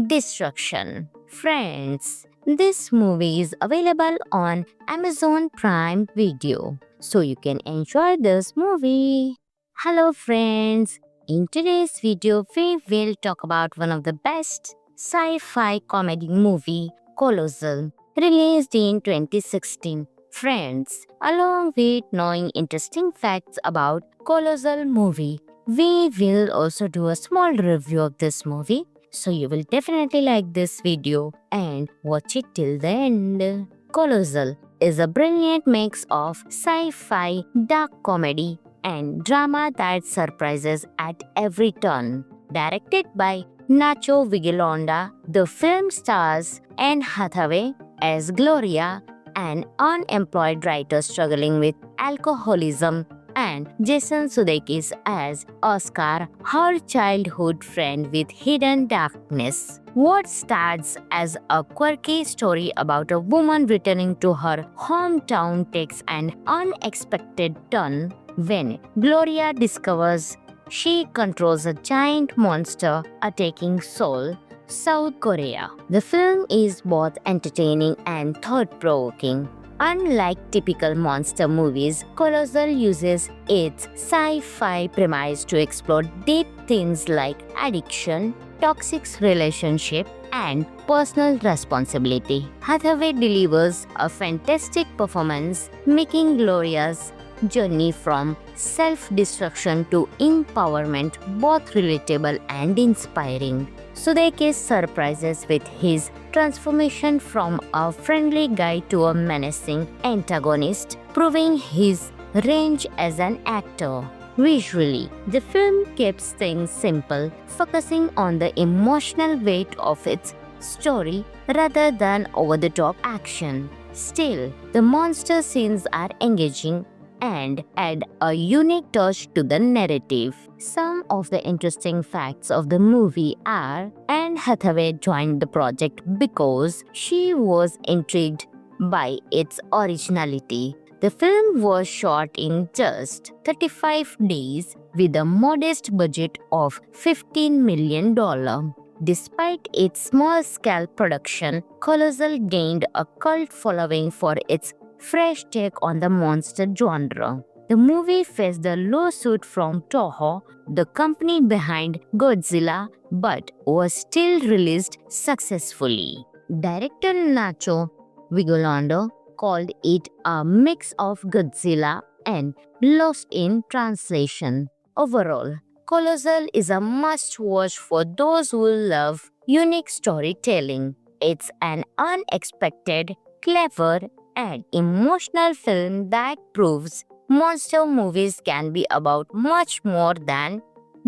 destruction. Friends, this movie is available on Amazon Prime Video, so you can enjoy this movie. Hello friends, in today's video we will talk about one of the best sci-fi comedy movie, Colossal, released in 2016. Friends, along with knowing interesting facts about Colossal movie, we will also do a small review of this movie. So you will definitely like this video and watch it till the end. Colossal is a brilliant mix of sci-fi, dark comedy, and drama that surprises at every turn. Directed by Nacho Vigalondo, the film stars Anne Hathaway as Gloria, an unemployed writer struggling with alcoholism, and Jason Sudeikis as Oscar, her childhood friend with hidden darkness. What starts as a quirky story about a woman returning to her hometown takes an unexpected turn when Gloria discovers she controls a giant monster attacking Seoul, South Korea. The film is both entertaining and thought-provoking. Unlike typical monster movies, Colossal uses its sci-fi premise to explore deep themes like addiction, toxic relationship, and personal responsibility. Hathaway delivers a fantastic performance, making Gloria's journey from self-destruction to empowerment both relatable and inspiring. Sudeikis surprises with his transformation from a friendly guy to a menacing antagonist, proving his range as an actor. Visually, the film keeps things simple, focusing on the emotional weight of its story rather than over-the-top action. Still, the monster scenes are engaging and add a unique touch to the narrative. Some of the interesting facts of the movie are Anne Hathaway joined the project because she was intrigued by its originality. The film was shot in just 35 days with a modest budget of $15 million. Despite its small-scale production, Colossal gained a cult following for its fresh take on the monster genre. The movie faced a lawsuit from Toho, the company behind Godzilla, but was still released successfully. Director Nacho Vigalondo called it a mix of Godzilla and Lost in Translation. Overall, Colossal is a must-watch for those who love unique storytelling. It's an unexpected, clever, and emotional film that proves monster movies can be about much more than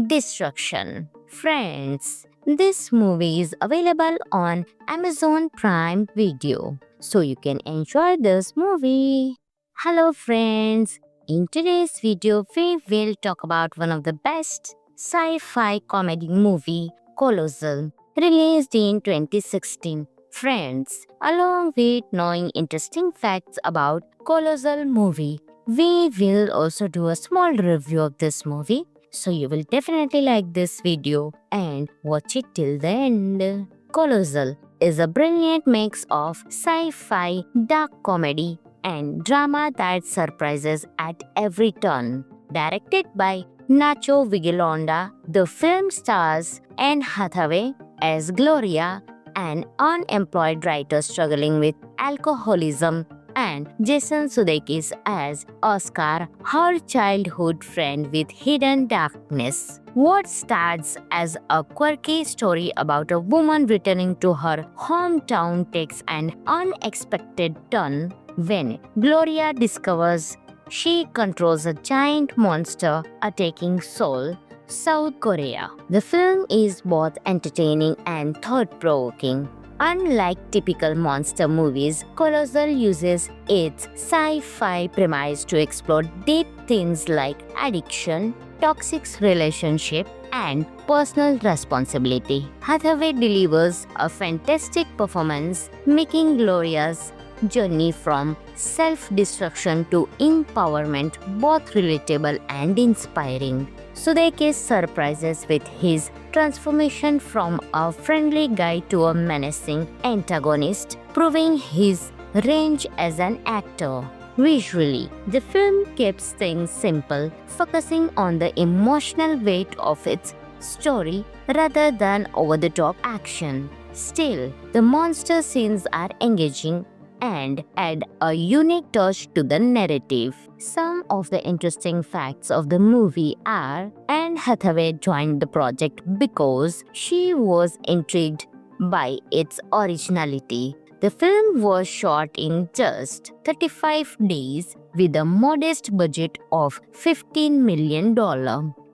destruction. Friends, this movie is available on Amazon Prime Video, so you can enjoy this movie. Hello friends, in today's video we will talk about one of the best sci-fi comedy movie, Colossal, released in 2016. Friends, along with knowing interesting facts about Colossal movie, we will also do a small review of this movie. So you will definitely like this video and watch it till the end. Colossal is a brilliant mix of sci-fi, dark comedy, and drama that surprises at every turn. Directed by Nacho Vigalondo, the film stars Anne Hathaway as Gloria, an unemployed writer struggling with alcoholism, and Jason Sudeikis as Oscar, her childhood friend with hidden darkness. What starts as a quirky story about a woman returning to her hometown takes an unexpected turn when Gloria discovers she controls a giant monster attacking Seoul, South Korea. The film is both entertaining and thought-provoking. Unlike typical monster movies, Colossal uses its sci-fi premise to explore deep themes like addiction, toxic relationship, and personal responsibility. Hathaway delivers a fantastic performance, making Gloria's journey from self-destruction to empowerment both relatable and inspiring. Sudeikis surprises with his transformation from a friendly guy to a menacing antagonist, proving his range as an actor. Visually, the film keeps things simple, focusing on the emotional weight of its story rather than over-the-top action. Still, the monster scenes are engaging and add a unique touch to the narrative. Some of the interesting facts of the movie are Anne Hathaway joined the project because she was intrigued by its originality. The film was shot in just 35 days with a modest budget of $15 million.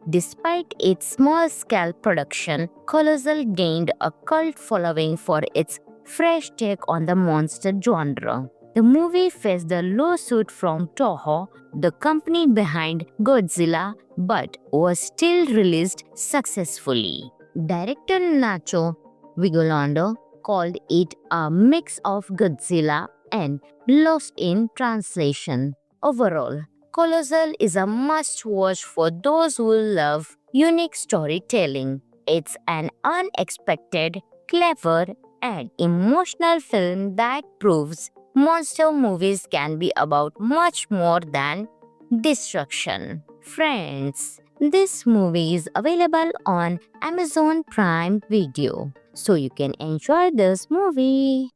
Despite its small-scale production, Colossal gained a cult following for its fresh take on the monster genre. The movie faced a lawsuit from Toho, the company behind Godzilla, but was still released successfully. Director Nacho Vigalondo called it a mix of Godzilla and Lost in Translation. Overall, Colossal is a must-watch for those who love unique storytelling. It's an unexpected, clever, and emotional film that proves monster movies can be about much more than destruction. Friends, this movie is available on Amazon Prime Video, so you can enjoy this movie.